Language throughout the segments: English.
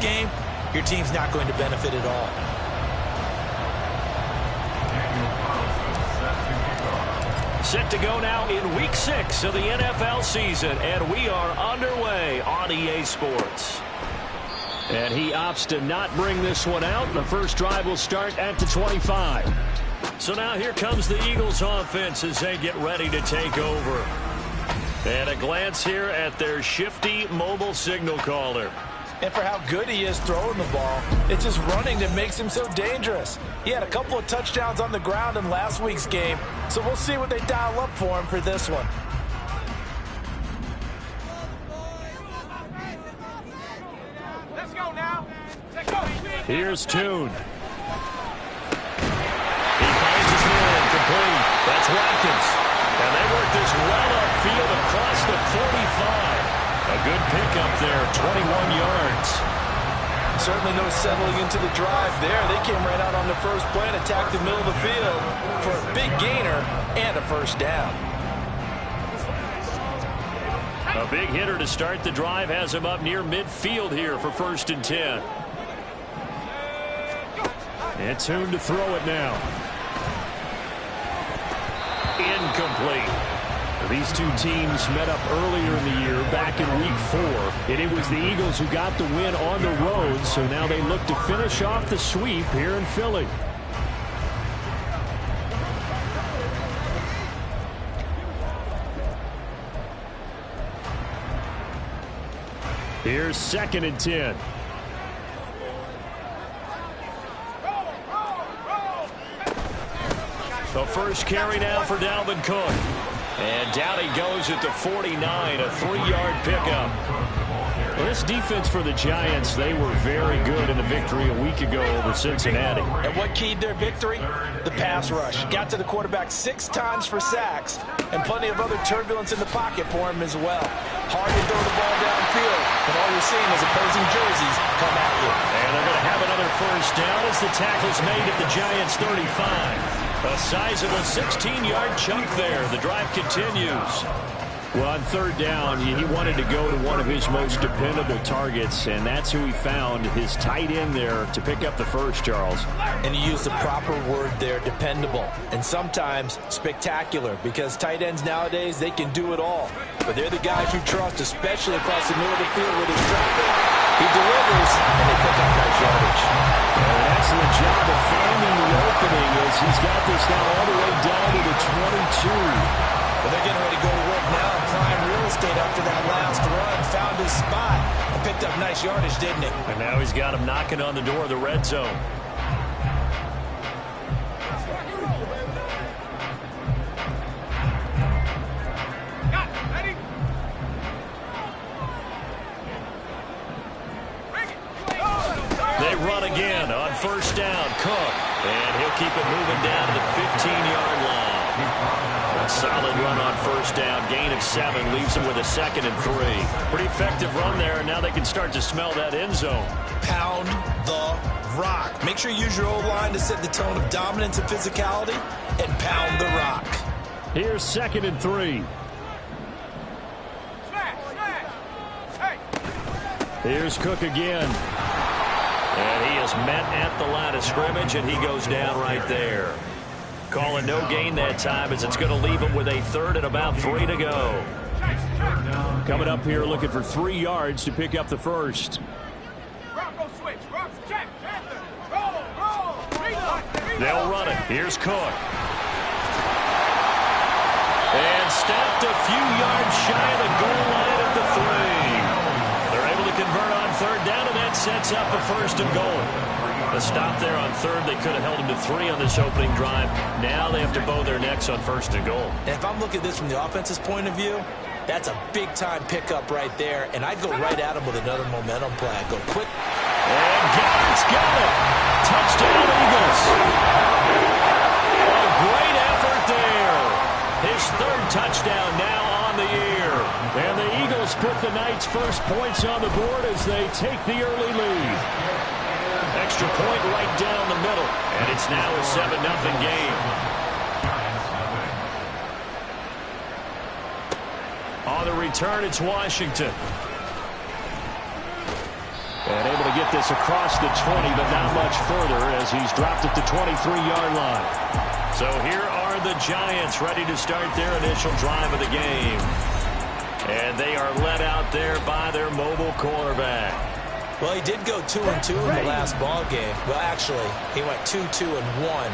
game, your team's not going to benefit at all. Set to go now in Week 6 of the NFL season, and we are underway on EA Sports. And he opts to not bring this one out. The first drive will start at the 25. So now here comes the Eagles offense as they get ready to take over. And a glance here at their shifty mobile signal caller. And for how good he is throwing the ball, it's his running that makes him so dangerous. He had a couple of touchdowns on the ground in last week's game, so we'll see what they dial up for him for this one. Let's go now. Let's go. Here's Tune. He finds his man complete. That's Watkins. And they work this well upfield across the 45. A good pickup there, 21 yards. Certainly no settling into the drive there. They came right out on the first play and attacked the middle of the field for a big gainer and a first down. A big hitter to start the drive has him up near midfield here for 1st and 10. And Tune to throw it now. Incomplete. These two teams met up earlier in the year, back in Week 4, and it was the Eagles who got the win on the road, so now they look to finish off the sweep here in Philly. Here's 2nd and 10. The first carry now for Dalvin Cook. And down he goes at the 49, a 3-yard pickup. Well, this defense for the Giants, they were very good in the victory a week ago over Cincinnati. And what keyed their victory? The pass rush. Got to the quarterback 6 times for sacks, and plenty of other turbulence in the pocket for him as well. Hard to throw the ball downfield, and all you're seeing is opposing jerseys come at you. And they're going to have another first down as the tackle's made at the Giants' 35. A sizable 16-yard chunk there. The drive continues. Well, on 3rd down, he wanted to go to one of his most dependable targets, and that's who he found, his tight end there, to pick up the first, Charles. And he used the proper word there, dependable, and sometimes spectacular, because tight ends nowadays, they can do it all. But they're the guys you trust, especially across the middle of the field with his traffic. He delivers, and they pick up nice yardage. An excellent job of finding the opening as he's got this now all the way down to the 22. But they're getting ready to go to work now in prime real estate after that last run. Found his spot and picked up nice yardage, didn't he? And now he's got him knocking on the door of the red zone. They run again on 1st down. Cook. And he'll keep it moving down to the 15-yard line. A solid run on 1st down. Gain of 7 leaves him with a 2nd and 3. Pretty effective run there, and now they can start to smell that end zone. Pound the rock. Make sure you use your O-line to set the tone of dominance and physicality, and pound the rock. Here's 2nd and 3. Here's Cook again. And he is met at the line of scrimmage, and he goes down right there. Calling no gain that time as it's going to leave him with a 3rd and about 3 to go. Coming up here looking for 3 yards to pick up the first. They'll run it. Here's Cook. And stopped a few yards shy of the goal line at the 3. They're able to convert on 3rd down, and that sets up a 1st and goal. A stop there on 3rd. They could have held him to 3 on this opening drive. Now they have to bow their necks on 1st and goal. And if I'm looking at this from the offense's point of view, that's a big-time pickup right there. And I'd go right at him with another momentum play. I'd go quick. And Garrett's got it. Touchdown, Eagles. A great effort there. His 3rd touchdown now on the year. And the Eagles put the Knights' first points on the board as they take the early lead. Extra point right down the middle, and it's now a 7-0 game. On the return, it's Washington. And able to get this across the 20, but not much further as he's dropped at the 23-yard line. So here are the Giants ready to start their initial drive of the game. And they are led out there by their mobile quarterback. Well, he did go 2-2 in the last ball game. Well, actually, he went 2-2-1,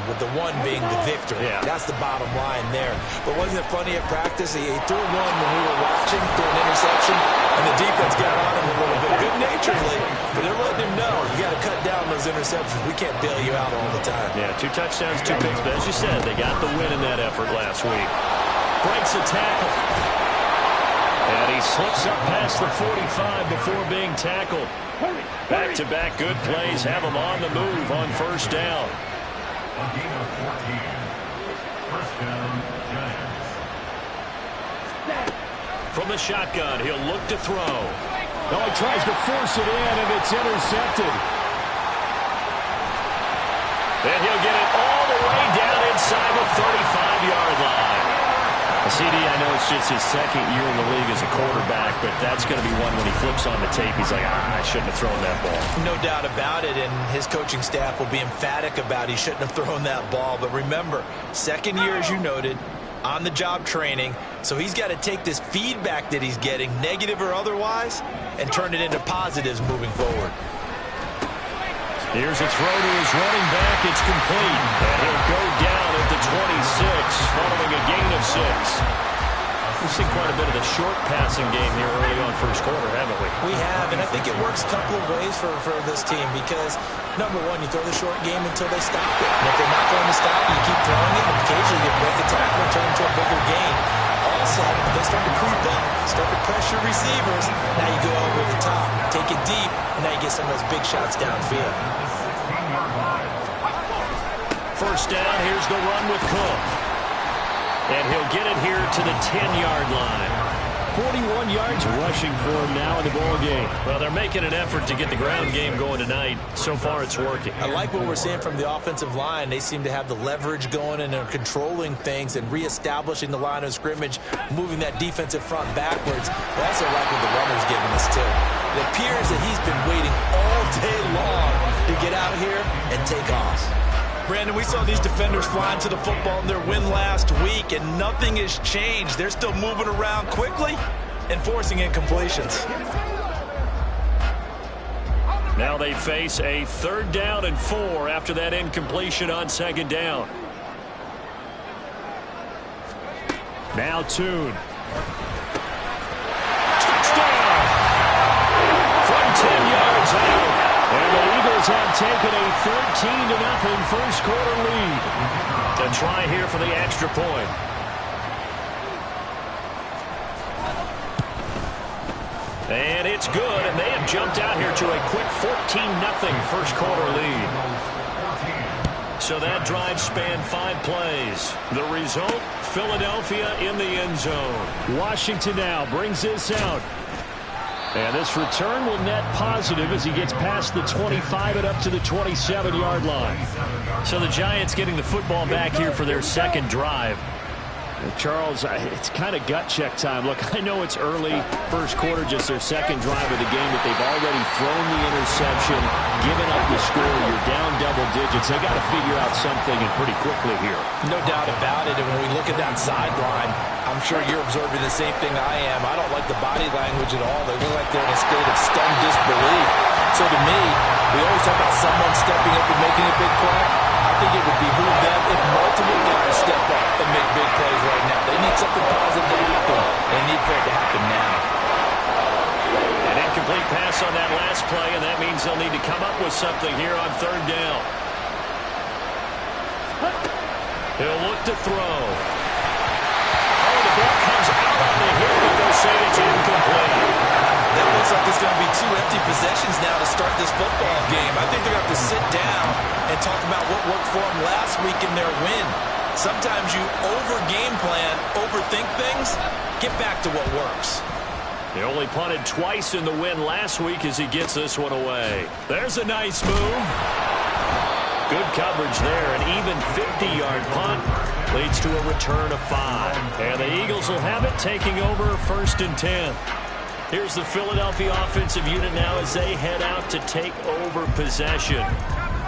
with the one being the victory. Yeah. That's the bottom line there. But wasn't it funny at practice? He threw one when we were watching, threw an interception, and the defense got on him a little bit, good-naturedly. But they're letting him know, you got to cut down those interceptions. We can't bail you out all the time. Yeah, 2 touchdowns, 2 picks. But as you said, they got the win in that effort last week. Breaks a tackle. And he slips up past the 45 before being tackled. Back-to-back good plays have him on the move on first down. From the shotgun, he'll look to throw. Oh, he tries to force it in, and it's intercepted. Then he'll get it all the way down inside the 35-yard line. CD, I know it's just his second year in the league as a quarterback, but that's going to be one when he flips on the tape. He's like, I shouldn't have thrown that ball. No doubt about it, and his coaching staff will be emphatic about he shouldn't have thrown that ball. But remember, second year, as you noted, on-the-job training, so he's got to take this feedback that he's getting, negative or otherwise, and turn it into positives moving forward. Here's a throw to his running back. It's complete. And he'll go down at the 26 following a gain of 6. We've seen quite a bit of the short passing game here early on first quarter, haven't we? We have, and I think it works a couple of ways for this team because, number one, you throw the short game until they stop it. And if they're not going to stop it, you keep throwing it, and occasionally you break a tackle and turn into a bigger gain. Also, if they start to creep up, start to pressure receivers, now you go over the top, take it deep, and now you get some of those big shots downfield. First down, here's the run with Cook. And he'll get it here to the 10-yard line. 41 yards rushing for him now in the ball game. Well, they're making an effort to get the ground game going tonight. So far, it's working. I like what we're seeing from the offensive line. They seem to have the leverage going, and they're controlling things and reestablishing the line of scrimmage, moving that defensive front backwards. I also like what the runner's giving us, too. It appears that he's been waiting all day long to get out here and take off. Brandon, we saw these defenders flying to the football in their win last week, and nothing has changed. They're still moving around quickly and forcing incompletions. Now they face a 3rd down and 4 after that incompletion on 2nd down. Now Tune. Touchdown! From 10 yards out. And the Eagles have taken a 13-0 first quarter lead. To try here for the extra point. And it's good, and they have jumped out here to a quick 14-0 first quarter lead. So that drive spanned 5 plays. The result, Philadelphia in the end zone. Washington now brings this out. And this return will net positive as he gets past the 25 and up to the 27-yard line. So the Giants getting the football back here for their second drive. Charles, it's kind of gut check time. Look, I know it's early, first quarter, just their second drive of the game, but they've already thrown the interception, given up the score. You're down double digits. They got to figure out something, and pretty quickly here. No doubt about it. And when we look at that sideline, I'm sure you're observing the same thing I am. I don't like the body language at all. They look like they're in a state of stunned disbelief. So to me, we always talk about someone stepping up and making a big play. I think it would behoove them if multiple guys step up and make big plays right now. They need something positive to happen. They need for it to happen now. An incomplete pass on that last play, and that means they'll need to come up with something here on 3rd down. He'll look to throw. Oh, the ball comes out on the hit, but they'll say it's incomplete. That looks like it's going to be 2 empty possessions now to start this football game. I think they're going to have to sit down and talk about what worked for them last week in their win. Sometimes you over-game plan, overthink things. Get back to what works. He only punted twice in the win last week as he gets this one away. There's a nice move. Good coverage there. An even 50-yard punt leads to a return of 5. And the Eagles will have it, taking over 1st and 10. Here's the Philadelphia offensive unit now as they head out to take over possession.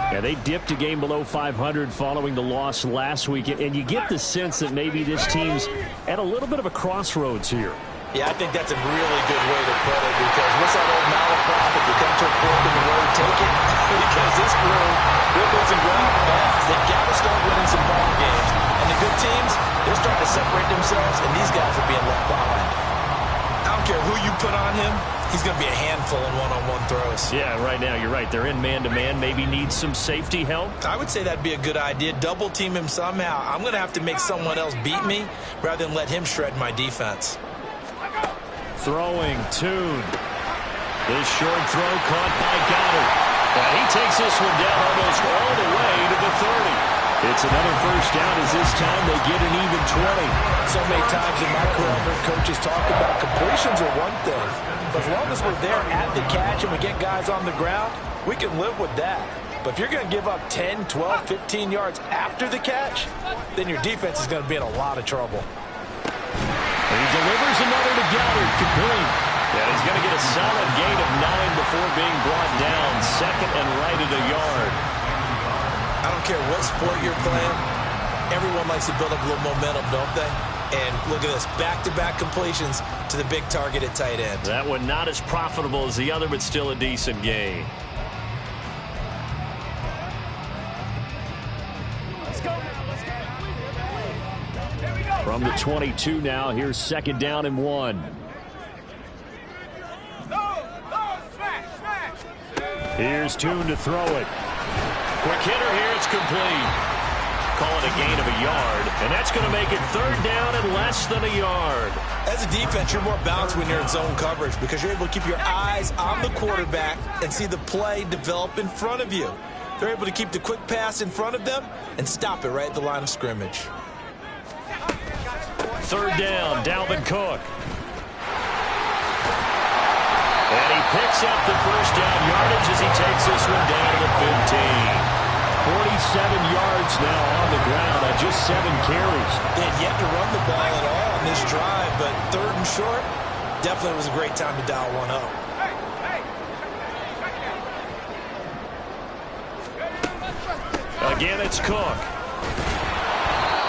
Yeah, they dipped a game below 500 following the loss last week, and you get the sense that maybe this team's at a little bit of a crossroads here. Yeah, I think that's a really good way to put it, because what's that old malaprop? If you come to a fork in the road, take it. Because this crew, they're losing ground fast. They've got to start winning some ball games. And the good teams, they're starting to separate themselves, and these guys are being left behind. I don't care who you put on him, he's going to be a handful in one-on-one throws. Yeah, right now, you're right. They're in man-to-man. Maybe need some safety help. I would say that'd be a good idea. Double team him somehow. I'm going to have to make someone else beat me rather than let him shred my defense. Throwing, Tune. This short throw caught by Goddard. And he takes this one down almost all the way to the 30. It's another first down as this time they get an even 20. So many times in my career, I've heard coaches talk about completions are one thing. But as long as we're there at the catch and we get guys on the ground, we can live with that. But if you're going to give up 10, 12, 15 yards after the catch, then your defense is going to be in a lot of trouble. And he delivers another to Goddard, complete. And he's going to get a solid gain of 9 before being brought down. Second and right at a yard. I don't care what sport you're playing. Everyone likes to build up a little momentum, don't they? And look at this, back-to-back completions to the big target at tight end. That one not as profitable as the other, but still a decent gain. From the 22 now, here's second down and 1. Here's Tune to throw it. Quick hitter here, it's complete. Call it a gain of a yard, and that's going to make it third down and less than a yard. As a defense, you're more balanced when you're in zone coverage because you're able to keep your eyes on the quarterback and see the play develop in front of you. They're able to keep the quick pass in front of them and stop it right at the line of scrimmage. Third down, Dalvin Cook. And he picks up the first down yardage as he takes this one down to the 15. 47 yards now on the ground on just 7 carries. They had yet to run the ball at all on this drive, but third and short, definitely was a great time to dial one up. Again, it's Cook.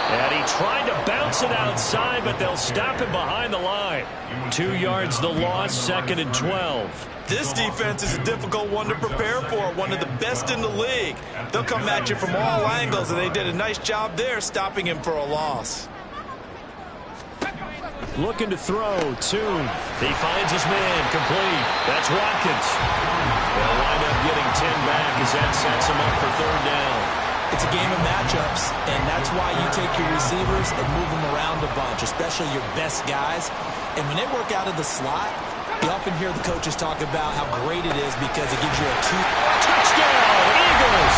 And he tried to bounce it outside, but they'll stop him behind the line. 2 yards the loss, second and 12. This defense is a difficult one to prepare for, one of the best in the league. They'll come at you from all angles, and they did a nice job there stopping him for a loss. Looking to throw, Tune. He finds his man, complete. That's Watkins. They'll wind up getting 10 back as that sets him up for third down. It's a game of matchups, and that's why you take your receivers and move them around a bunch, especially your best guys. And when they work out of the slot, you often hear the coaches talk about how great it is because it gives you a touchdown, Eagles!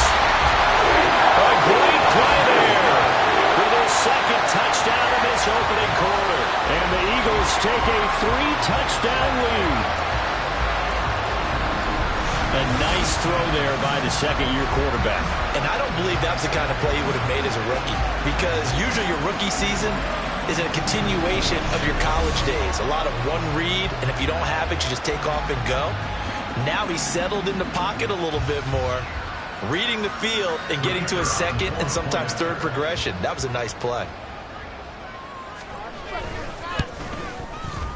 A great play there for their second touchdown in this opening quarter. And the Eagles take a 3-touchdown lead. A nice throw there by the second-year quarterback. And I don't believe that's the kind of play he would have made as a rookie, because usually your rookie season is a continuation of your college days. A lot of one read, and if you don't have it, you just take off and go. Now he's settled in the pocket a little bit more, reading the field and getting to a second and sometimes third progression. That was a nice play.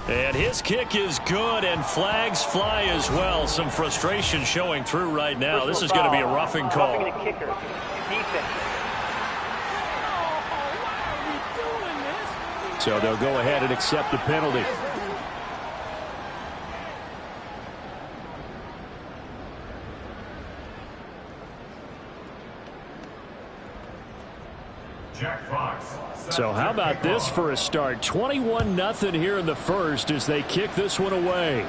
And his kick is good, and flags fly as well. Some frustration showing through right now. This is going to be a roughing call. So they'll go ahead and accept the penalty. So how about this for a start? 21-0 here in the first as they kick this one away.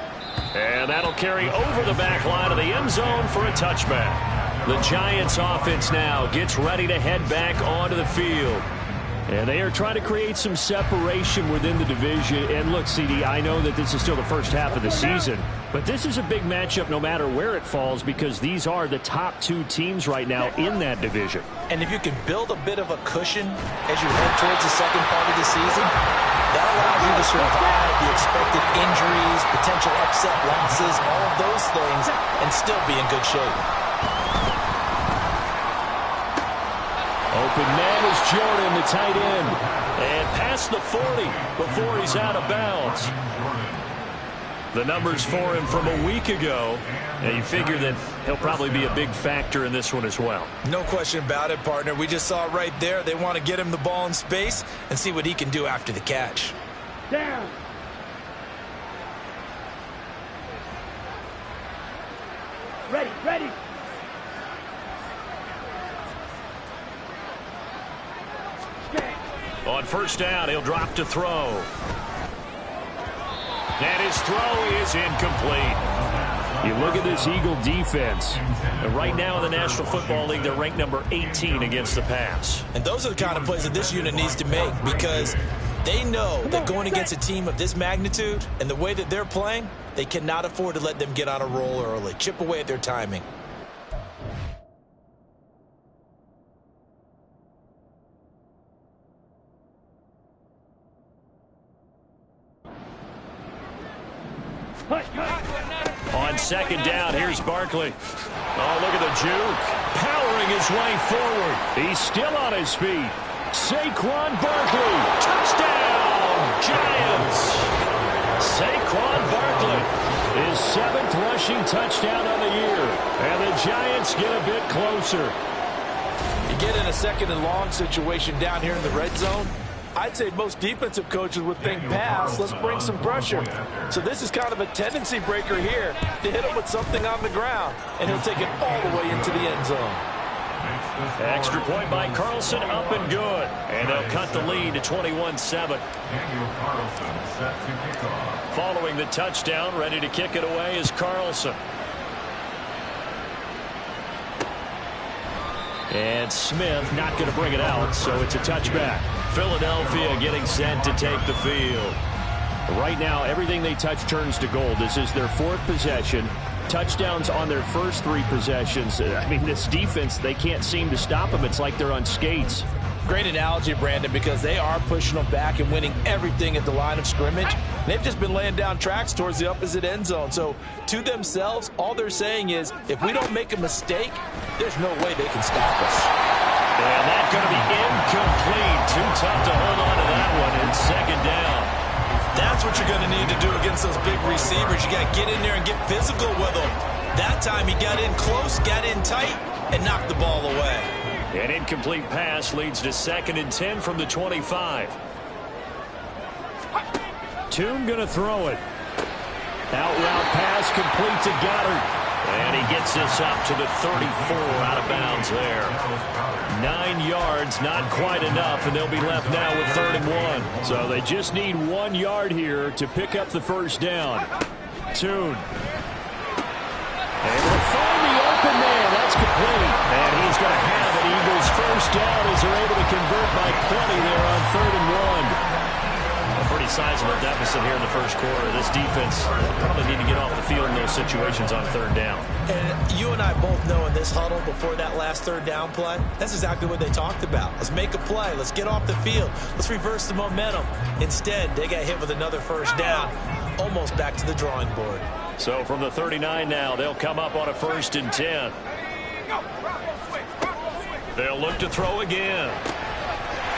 And that'll carry over the back line of the end zone for a touchback. The Giants offense now gets ready to head back onto the field. And they are trying to create some separation within the division. And look, CD, I know that this is still the first half of the season, but this is a big matchup no matter where it falls because these are the top two teams right now in that division. And if you can build a bit of a cushion as you head towards the second part of the season, that allows you to survive the expected injuries, potential upset losses, all of those things, and still be in good shape. Open man is Jordan, the tight end. And past the 40 before he's out of bounds. The numbers for him from a week ago. And you figure that he'll probably be a big factor in this one as well. No question about it, partner. We just saw it right there. They want to get him the ball in space and see what he can do after the catch. Down. Ready, ready. On first down, he'll drop to throw. And his throw is incomplete. You look at this Eagle defense. And right now in the National Football League, they're ranked number 18 against the pass. And those are the kind of plays that this unit needs to make because they know that going against a team of this magnitude and the way that they're playing, they cannot afford to let them get on a roll early. Chip away at their timing. On second down, here's Barkley. Oh, look at the juke. Powering his way forward. He's still on his feet. Saquon Barkley. Touchdown, Giants. Saquon Barkley. His 7th rushing touchdown of the year. And the Giants get a bit closer. You get in a second and long situation down here in the red zone, I'd say most defensive coaches would think pass, let's bring some pressure. So this is kind of a tendency breaker here to hit him with something on the ground, and he'll take it all the way into the end zone. Extra point by Carlson, up and good. And they'll cut the lead to 21-7. Following the touchdown, ready to kick it away is Carlson. And Smith not going to bring it out, so it's a touchback. Philadelphia getting set to take the field. Right now, everything they touch turns to gold. This is their 4th possession. Touchdowns on their first 3 possessions. I mean, this defense, they can't seem to stop them. It's like they're on skates. Great analogy, Brandon, because they are pushing them back and winning everything at the line of scrimmage. They've just been laying down tracks towards the opposite end zone. So to themselves, all they're saying is, if we don't make a mistake, there's no way they can stop us. And that's going to be incomplete. Too tough to hold on to that one in second down. That's what you're going to need to do against those big receivers. You got to get in there and get physical with them. That time he got in close, got in tight, and knocked the ball away. An incomplete pass leads to 2nd and 10 from the 25. Toon going to throw it. Out route pass complete to Goddard. And he gets this up to the 34, out of bounds there. 9 yards, not quite enough, and they'll be left now with 3rd and 1. So they just need 1 yard here to pick up the first down. Toon. Able to find the open man. That's complete. And he's going to have an Eagles first down as they're able to convert by plenty there on 3rd and 1. A pretty sizable deficit here in the first quarter. This defense probably need to get off the field in those situations on 3rd down. And you and I both know in this huddle before that last 3rd down play, that's exactly what they talked about. Let's make a play. Let's get off the field. Let's reverse the momentum. Instead, they got hit with another first down, almost back to the drawing board. So from the 39 now, they'll come up on a 1st and 10. They'll look to throw again.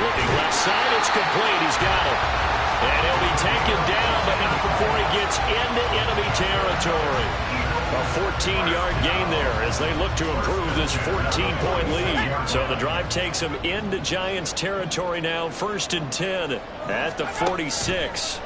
Looking left side, it's complete. He's got it. And he'll be taken down, but not before he gets into enemy territory. A 14-yard gain there as they look to improve this 14-point lead. So the drive takes them into Giants territory now, 1st and 10 at the 46.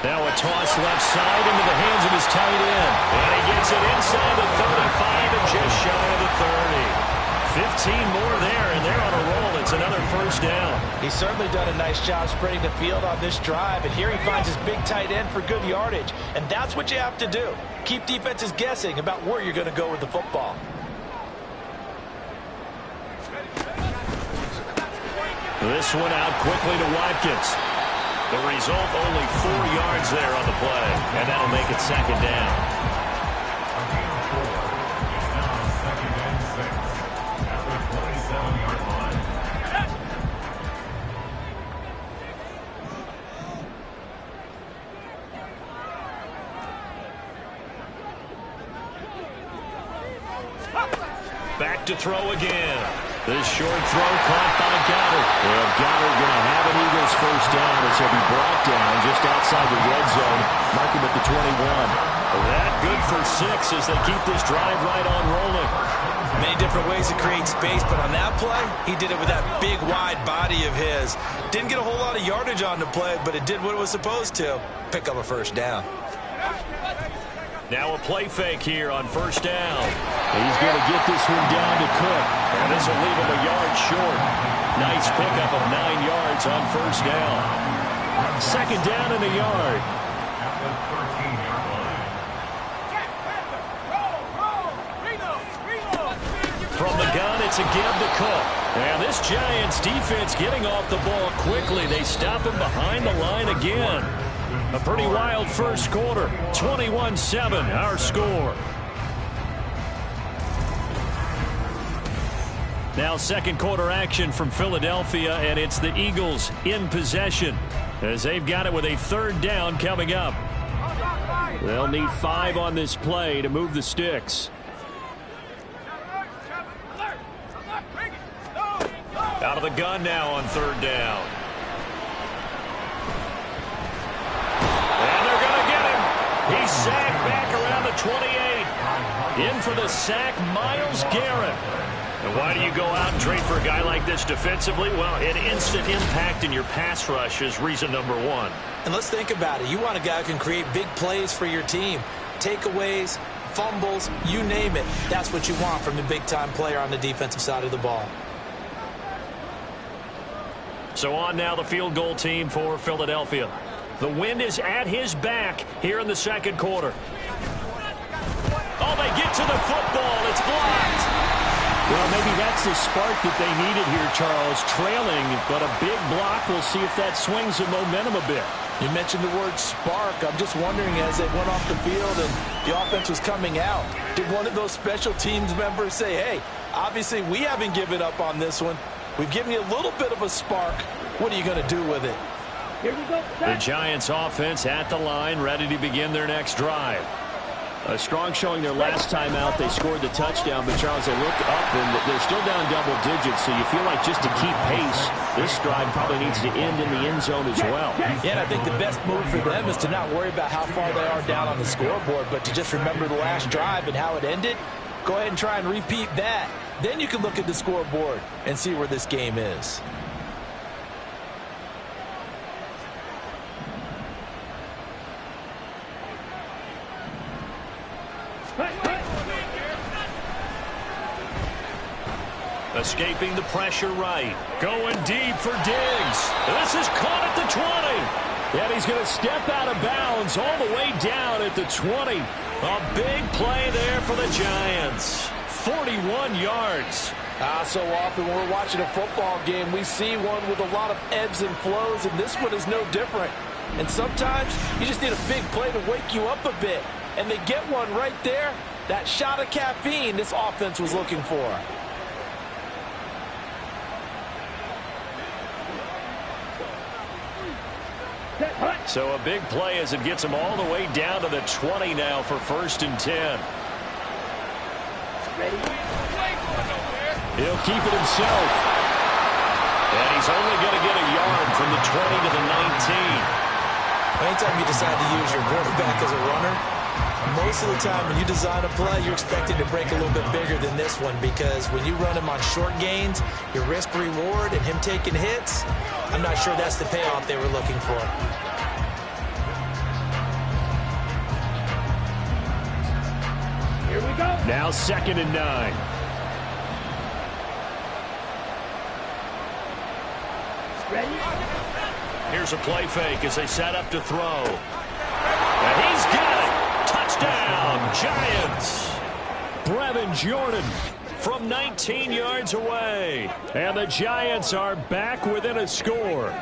Now a toss left side into the hands of his tight end. And he gets it inside the 35 and just shy of the 30. 15 more there, and they're on a roll. It's another first down. He's certainly done a nice job spreading the field on this drive, and here he finds his big tight end for good yardage. And that's what you have to do. Keep defenses guessing about where you're going to go with the football. This one out quickly to Watkins. The result, only 4 yards there on the play, and that'll make it second down. Back to throw again. This short throw caught by Goddard. Well, Goddard going to have an Eagles first down as he'll be brought down just outside the red zone. Mark him at the 21. That good for 6 as they keep this drive right on rolling. Many different ways to create space, but on that play, he did it with that big, wide body of his. Didn't get a whole lot of yardage on the play, but it did what it was supposed to. Pick up a first down. Now a play fake here on first down. He's going to get this one down to Cook. And this will leave him a yard short. Nice pickup of 9 yards on first down. Second down and a yard. From the gun, it's a give to Cook. And this Giants defense getting off the ball quickly. They stop him behind the line again. A pretty wild first quarter. 21-7, our score. Now second quarter action from Philadelphia, and it's the Eagles in possession as they've got it with a third down coming up. They'll need 5 on this play to move the sticks. Out of the gun now on third down. And they're going to get him. He's sacked back around the 28. In for the sack, Myles Garrett. And why do you go out and trade for a guy like this defensively? Well, an instant impact in your pass rush is reason number 1. And let's think about it. You want a guy who can create big plays for your team. Takeaways, fumbles, you name it. That's what you want from the big-time player on the defensive side of the ball. So on now the field goal team for Philadelphia. The wind is at his back here in the second quarter. Oh, they get to the football. It's blocked. Well, maybe that's the spark that they needed here, Charles. Trailing, but a big block. We'll see if that swings the momentum a bit. You mentioned the word spark. I'm just wondering, as they went off the field and the offense was coming out, did one of those special teams members say, hey, obviously we haven't given up on this one. We've given you a little bit of a spark. What are you going to do with it? Here we go. The Giants offense at the line, ready to begin their next drive. A strong showing their last time out. They scored the touchdown, but Charles, they look up and they're still down double digits, so you feel like just to keep pace, this drive probably needs to end in the end zone as well. Yeah, and I think the best move for them is to not worry about how far they are down on the scoreboard, but to just remember the last drive and how it ended. Go ahead and try and repeat that. Then you can look at the scoreboard and see where this game is. Escaping the pressure right. Going deep for Diggs. This is caught at the 20. And he's going to step out of bounds all the way down at the 20. A big play there for the Giants. 41 yards. So often when we're watching a football game, we see one with a lot of ebbs and flows, and this one is no different. And sometimes you just need a big play to wake you up a bit. And they get one right there. That shot of caffeine this offense was looking for. So a big play as it gets them all the way down to the 20 now for 1st and 10. He'll keep it himself. And he's only going to get a yard from the 20 to the 19. Anytime you decide to use your quarterback as a runner, most of the time when you design a play, you're expected to break a little bit bigger than this one, because when you run him on short gains, your risk-reward and him taking hits, I'm not sure that's the payoff they were looking for. Here we go. Now 2nd and 9. Ready? Here's a play fake as they set up to throw. And he's got it. Touchdown, Giants. Brevin Jordan from 19 yards away. And the Giants are back within a score.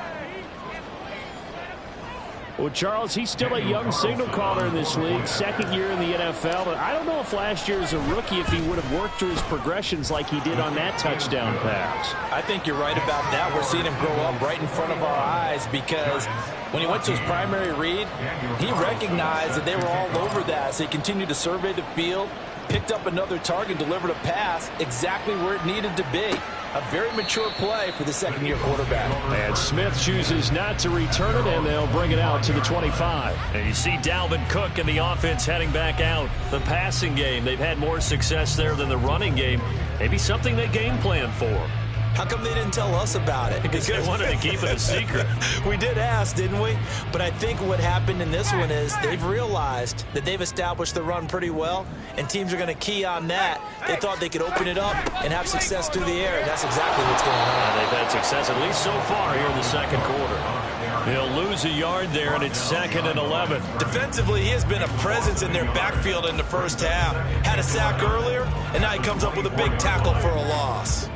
Well, Charles, he's still a young signal caller in this league, second year in the NFL. But I don't know if last year as a rookie, if he would have worked through his progressions like he did on that touchdown pass. I think you're right about that. We're seeing him grow up right in front of our eyes because when he went to his primary read, he recognized that they were all over that. So he continued to survey the field, picked up another target, delivered a pass exactly where it needed to be. A very mature play for the second-year quarterback. And Smith chooses not to return it, and they'll bring it out to the 25. And you see Dalvin Cook and the offense heading back out. The passing game, they've had more success there than the running game. Maybe something they game plan for. How come they didn't tell us about it? Because they wanted to keep it a secret. We did ask, didn't we? But I think what happened in this one is they've realized that they've established the run pretty well, and teams are going to key on that. They thought they could open it up and have success through the air, and that's exactly what's going on. They've had success, at least so far, here in the second quarter. They'll lose a yard there, and it's 2nd and 11. Defensively, he has been a presence in their backfield in the first half. Had a sack earlier, and now he comes up with a big tackle for a loss.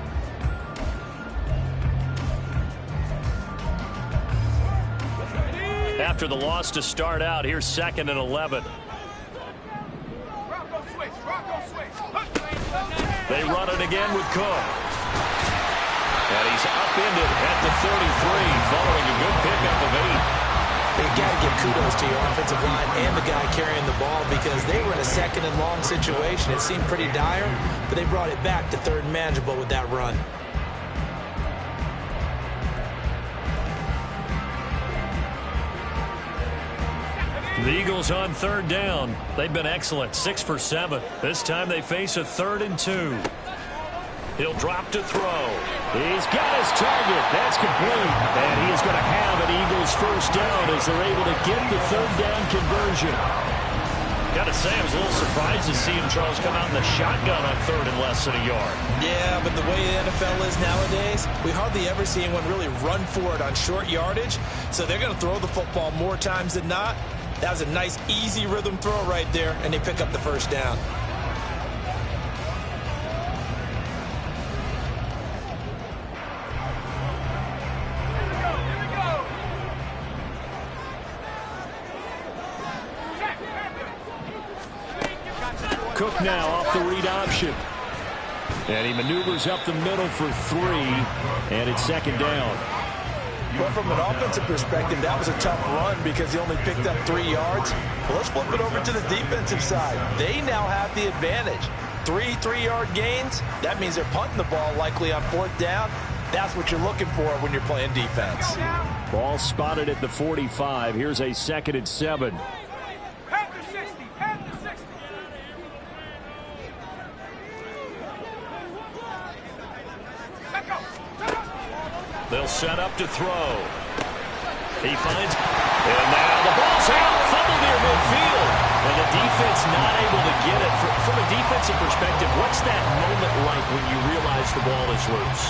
After the loss to start out, here's 2nd and 11. They run it again with Cook. And he's upended at the 33 following a good pickup of 8. You got to give kudos to your offensive line and the guy carrying the ball because they were in a 2nd and long situation. It seemed pretty dire, but they brought it back to 3rd and manageable with that run. The Eagles on 3rd down. They've been excellent, 6 for 7. This time they face a 3rd and 2. He'll drop to throw. He's got his target. That's complete. And he is going to have an Eagles first down as they're able to get the 3rd down conversion. Got to say, I was a little surprised to see him, Charles, come out in the shotgun on 3rd and less than a yard. Yeah, but the way the NFL is nowadays, we hardly ever see anyone really run for it on short yardage. So they're going to throw the football more times than not. That was a nice, easy rhythm throw right there, and they pick up the first down. Cook now off the read option. And he maneuvers up the middle for 3, and it's 2nd down. Well, from an offensive perspective, that was a tough run because he only picked up 3 yards. Well, let's flip it over to the defensive side. They now have the advantage. 3 3-yard gains. That means they're punting the ball likely on 4th down. That's what you're looking for when you're playing defense. Ball spotted at the 45. Here's a 2nd and 7. They'll set up to throw. He finds, and now the ball's out, fumble near midfield. And the defense not able to get it. From a defensive perspective, what's that moment like when you realize the ball is loose?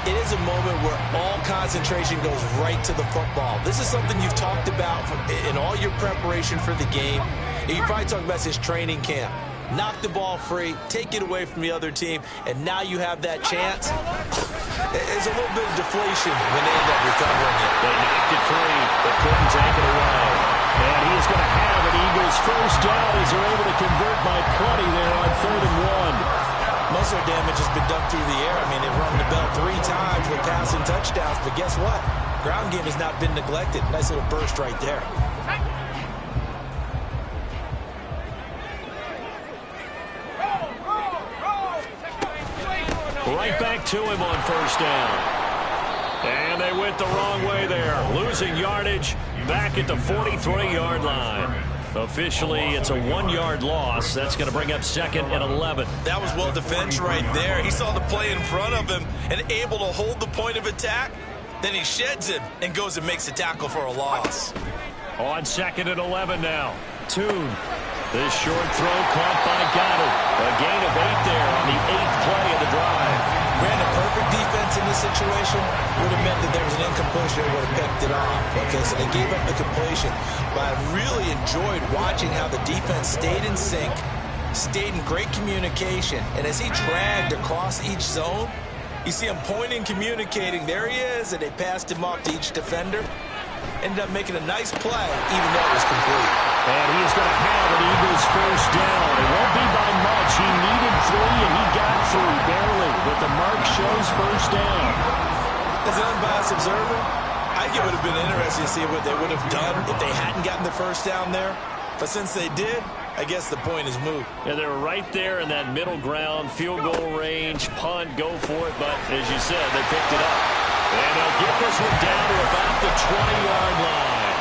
It is a moment where all concentration goes right to the football. This is something you've talked about in all your preparation for the game. And you probably talked about this training camp. Knock the ball free, take it away from the other team, and now you have that chance. There's a little bit of deflation when they end up recovering it. They knocked it free, but couldn't take it away. And he is going to have an Eagles first down as they're able to convert by plenty there on 3rd and 1. Most of their damage has been done through the air. I mean, they've run the bell 3 times with passing touchdowns, but guess what? Ground game has not been neglected. Nice little burst right there. Right back to him on 1st down. And they went the wrong way there. Losing yardage back at the 43-yard line. Officially, it's a 1-yard loss. That's going to bring up 2nd and 11. That was well defended right there. He saw the play in front of him and able to hold the point of attack. Then he sheds him and goes and makes a tackle for a loss. On 2nd and 11 now. Toon. This short throw caught by Goddard. A gain of 8 there on the 8th play of the drive. Ran a perfect defense in this situation. Would have meant that there was an incompletion. They would have picked it off. Okay, so they gave up the completion. But I really enjoyed watching how the defense stayed in sync, stayed in great communication. And as he dragged across each zone, you see him pointing, communicating. There he is, and they passed him off to each defender. Ended up making a nice play, even though it was complete. And he is going to have an Eagles first down. It won't be by much. He needed 3, and he got 3, barely. But the mark shows first down. As an unbiased observer, I think it would have been interesting to see what they would have done if they hadn't gotten the first down there. But since they did, I guess the point is moot. Yeah, they were right there in that middle ground, field goal range, punt, go for it. But as you said, they picked it up. And they'll get this one down to about the 20-yard line.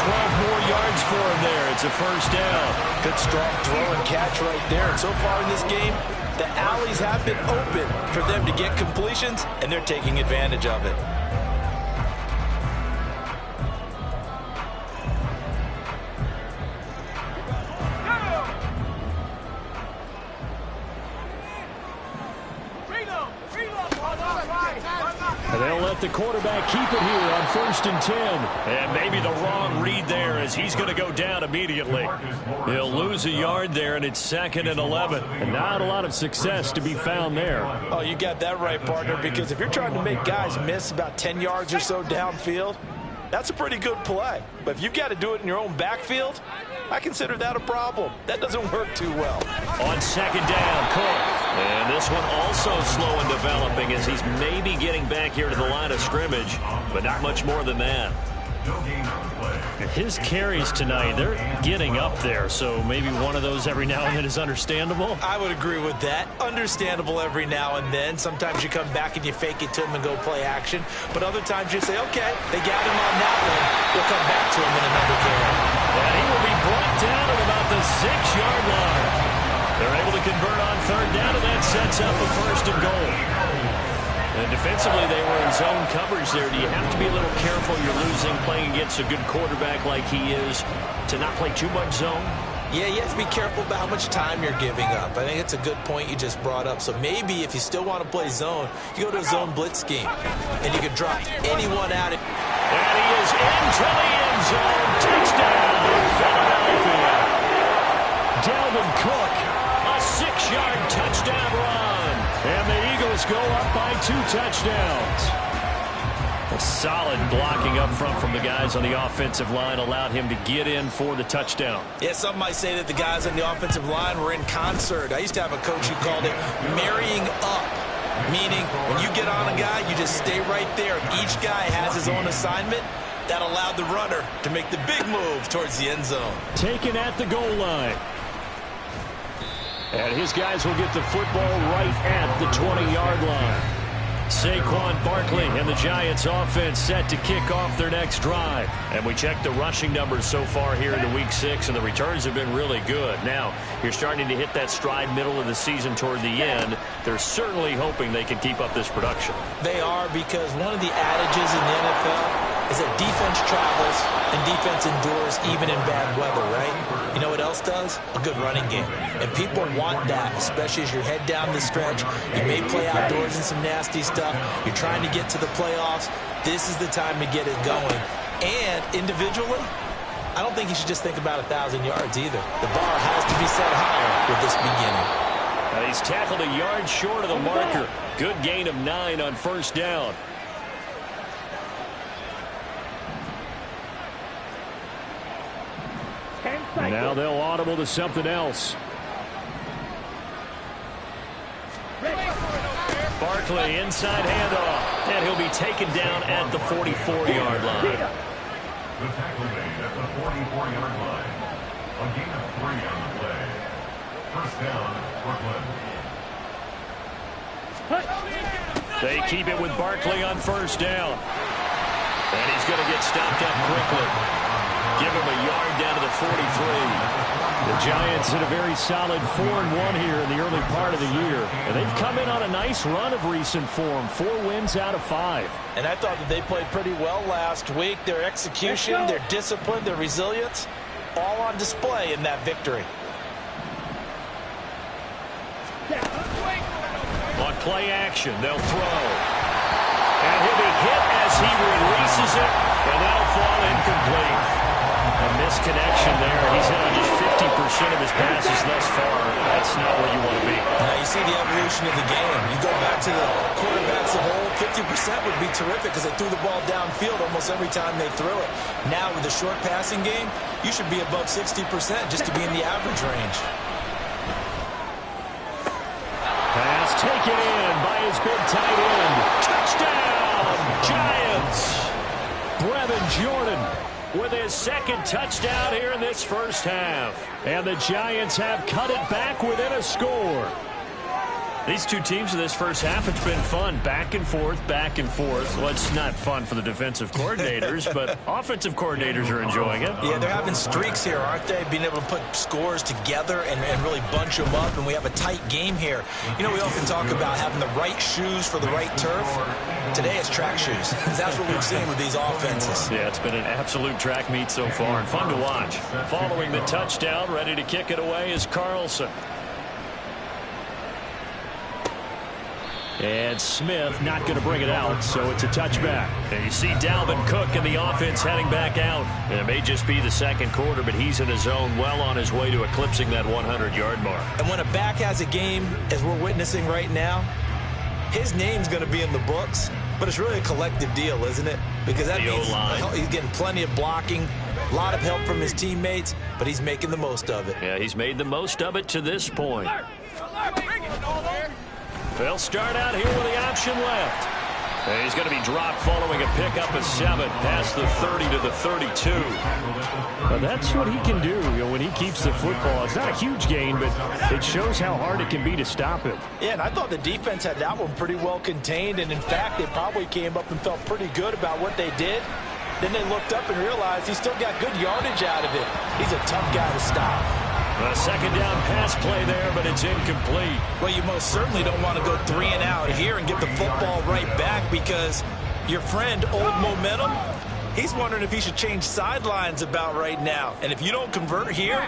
12 more yards for him there. It's a first down. Good strong throw and catch right there. And so far in this game, the alleys have been open for them to get completions, and they're taking advantage of it. They'll let the quarterback keep it here on 1st and 10. And maybe the wrong read there as he's going to go down immediately. He'll lose a yard there, and it's 2nd and 11. And not a lot of success to be found there. Oh, you got that right, partner, because if you're trying to make guys miss about 10 yards or so downfield, that's a pretty good play. But if you've got to do it in your own backfield, I consider that a problem. That doesn't work too well. On 2nd down, Cook. And this one also slow in developing as he's maybe getting back here to the line of scrimmage, but not much more than that. His carries tonight, they're getting up there, so maybe one of those every now and then is understandable. I would agree with that. Understandable every now and then. Sometimes you come back and you fake it to him and go play action. But other times you say, okay, they got him on that one. We'll come back to him in another game. And he will be brought down at about the 6-yard line. They're able to convert on 3rd down, and that sets up a 1st and goal. And defensively, they were in zone coverage there. Do you have to be a little careful? You're losing, playing against a good quarterback like he is, to not play too much zone? Yeah, you have to be careful about how much time you're giving up. I think it's a good point you just brought up. So maybe if you still want to play zone, you go to a zone blitz scheme, and you can drop anyone out. And he is into the end zone. Touchdown, Philadelphia. Dalvin Cook, a 6-yard touchdown run. And the Eagles go up by 2 touchdowns. A solid blocking up front from the guys on the offensive line allowed him to get in for the touchdown. Yeah, some might say that the guys on the offensive line were in concert. I used to have a coach who called it marrying up, meaning when you get on a guy, you just stay right there. Each guy has his own assignment. That allowed the runner to make the big move towards the end zone. Taken at the goal line. And his guys will get the football right at the 20-yard line. Saquon Barkley and the Giants offense set to kick off their next drive. And we check the rushing numbers so far here into Week 6, and the returns have been really good. Now, you're starting to hit that stride middle of the season toward the end. They're certainly hoping they can keep up this production. They are, because one of the adages in the NFL is that defense travels and defense endures even in bad weather, right? You know what else does? A good running game. And people want that, especially as you head down the stretch. You may play outdoors in some nasty stuff. You're trying to get to the playoffs. This is the time to get it going. And individually, I don't think you should just think about 1,000 yards either. The bar has to be set higher with this beginning. And he's tackled a yard short of the marker. Good gain of 9 on 1st down. Now they'll audible to something else. Barkley inside handoff, and he'll be taken down at the 44-yard line. The tackle made at the 44-yard line. A gain of 3 on the play. First down, Brooklyn. They keep it with Barkley on 1st down. And he's going to get stopped up quickly. Give him a yard down to the 43. The Giants in a very solid 4-1 here in the early part of the year. And they've come in on a nice run of recent form. 4 wins out of 5. And I thought that they played pretty well last week. Their execution, their discipline, their resilience, all on display in that victory. On play action, they'll throw. And he'll be hit as he releases it, and that'll fall incomplete. A misconnection there. He's hit on just 50% of his passes thus far. That's not where you want to be. Now you see the evolution of the game. You go back to the quarterbacks of old, 50% would be terrific because they threw the ball downfield almost every time they threw it. Now with the short passing game, you should be above 60% just to be in the average range. Pass taken in by his big tight end. Touchdown, Giants. Brevin Jordan with his second touchdown here in this first half. And the Giants have cut it back within a score. These two teams in this first half, it's been fun. Back and forth, back and forth. Well, it's not fun for the defensive coordinators, but offensive coordinators are enjoying it. Yeah, they're having streaks here, aren't they? Being able to put scores together and really bunch them up, and we have a tight game here. You know, we often talk about having the right shoes for the right turf. Today it's track shoes. That's what we've seen with these offenses. Yeah, it's been an absolute track meet so far, and fun to watch. Following the touchdown, ready to kick it away is Carlson. And Smith not going to bring it out, so it's a touchback. And you see Dalvin Cook and the offense heading back out. And it may just be the second quarter, but he's in his zone, well on his way to eclipsing that 100-yard mark. And when a back has a game, as we're witnessing right now, his name's going to be in the books, but it's really a collective deal, isn't it? Because that means he's getting plenty of blocking, a lot of help from his teammates, but he's making the most of it. Yeah, he's made the most of it to this point. They'll start out here with the option left. And he's going to be dropped following a pickup of 7 past the 30 to the 32. Well, that's what he can do, when he keeps the football. It's not a huge gain, but it shows how hard it can be to stop him. Yeah, and I thought the defense had that one pretty well contained, and in fact, they probably came up and felt pretty good about what they did. Then they looked up and realized he still got good yardage out of it. He's a tough guy to stop. A second down pass play there, but it's incomplete. Well, you most certainly don't want to go 3 and out here and get the football right back because your friend, Old Momentum, he's wondering if he should change sidelines about right now. And if you don't convert here,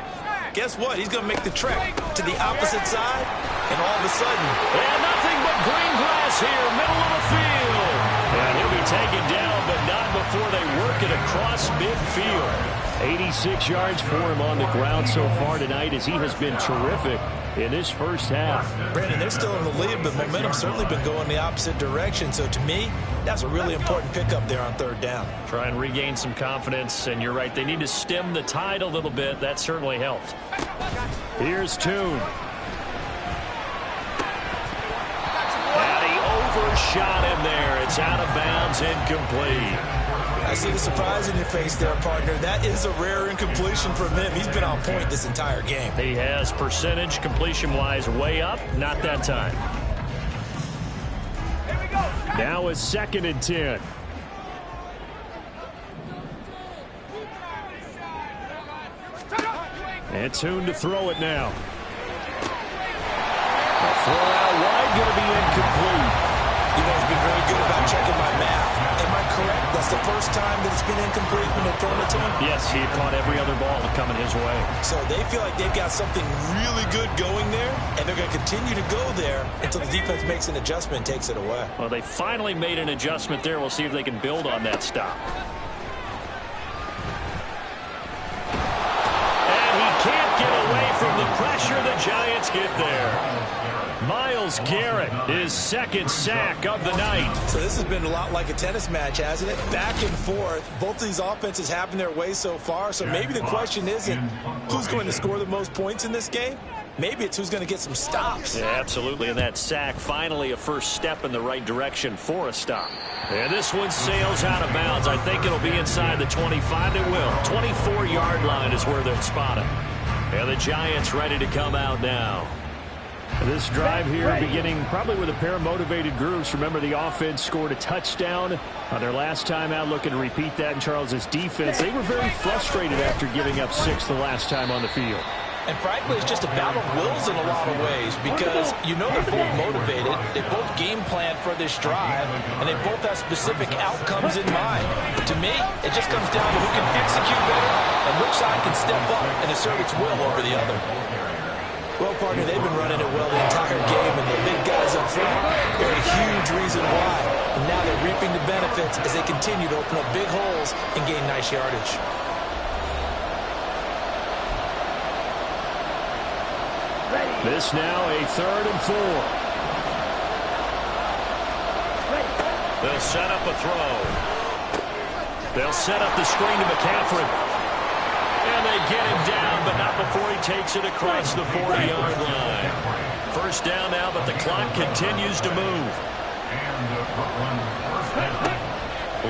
guess what? He's going to make the trek to the opposite side, and all of a sudden... And nothing but green grass here, middle of the field. And he'll be taken down, but not before they work it across midfield. 86 yards for him on the ground so far tonight as he has been terrific in this first half. Brandon, they're still in the lead, but momentum's certainly been going the opposite direction. So to me, that's a really important pickup there on 3rd down. Try and regain some confidence, and you're right. They need to stem the tide a little bit. That certainly helped. Here's Tune. And he overshot him there. It's out of bounds, incomplete. I see the surprise in your face there, partner. That is a rare incompletion from him. He's been on point this entire game. He has percentage completion-wise way up. Not that time. Now it's 2nd and 10. And Tune to throw it now. A throw out wide, going to be incomplete. You've always been very good about checking my math. Am I correct? That's the first time that it's been incomplete when they've thrown it to him? Yes, he caught every other ball coming his way. So they feel like they've got something really good going there, and they're going to continue to go there until the defense makes an adjustment and takes it away. Well, they finally made an adjustment there. We'll see if they can build on that stop. And he can't get away from the pressure. The Giants get there. Myles Garrett, his 2nd sack of the night. So this has been a lot like a tennis match, hasn't it? Back and forth. Both of these offenses having their way so far. So maybe the question isn't who's going to score the most points in this game. Maybe it's who's going to get some stops. Yeah, absolutely. And that sack, finally a first step in the right direction for a stop. And this one sails out of bounds. I think it'll be inside the 25. It will. 24-yard line is where they'll spot it. And the Giants ready to come out now. This drive here beginning probably with a pair of motivated groups. Remember, the offense scored a touchdown on their last time out. Looking to repeat that in Charles's defense. They were very frustrated after giving up 6 the last time on the field. And frankly, it's just a battle of wills in a lot of ways because you know they're both motivated. They both game plan for this drive, and they both have specific outcomes in mind. To me, it just comes down to who can execute better and which side can step up and assert its will over the other. Well, partner, they've been running it well the entire game, and the big guys up front, they're a huge reason why. And now they're reaping the benefits as they continue to open up big holes and gain nice yardage. This now a 3rd and 4. They'll set up a throw. They'll set up the screen to McCaffrey. And they get him down, but not before he takes it across the 40-yard line. First down now, but the clock continues to move.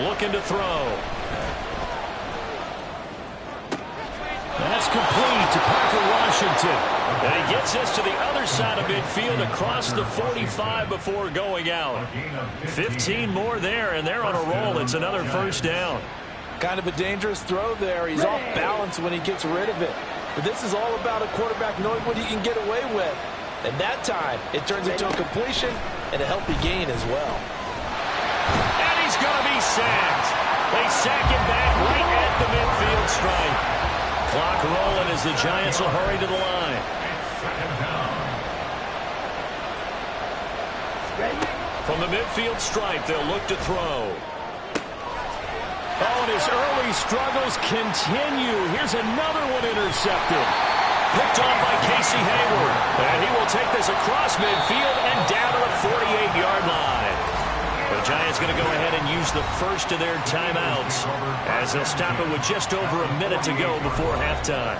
Looking to throw. That's complete to Parker Washington. And he gets this to the other side of midfield across the 45 before going out. 15 more there, and they're on a roll. It's another first down. Kind of a dangerous throw there. He's off balance when he gets rid of it. But this is all about a quarterback knowing what he can get away with. And that time, it turns into a completion and a healthy gain as well. And he's going to be sacked. They sack him back right at the midfield stripe. Clock rolling as the Giants will hurry to the line. From the midfield stripe, they'll look to throw. Oh, and his early struggles continue. Here's another one intercepted. Picked on by Casey Hayward. And he will take this across midfield and down to the 48-yard line. The Giants going to go ahead and use the first of their timeouts as they'll stop it with just over a minute to go before halftime.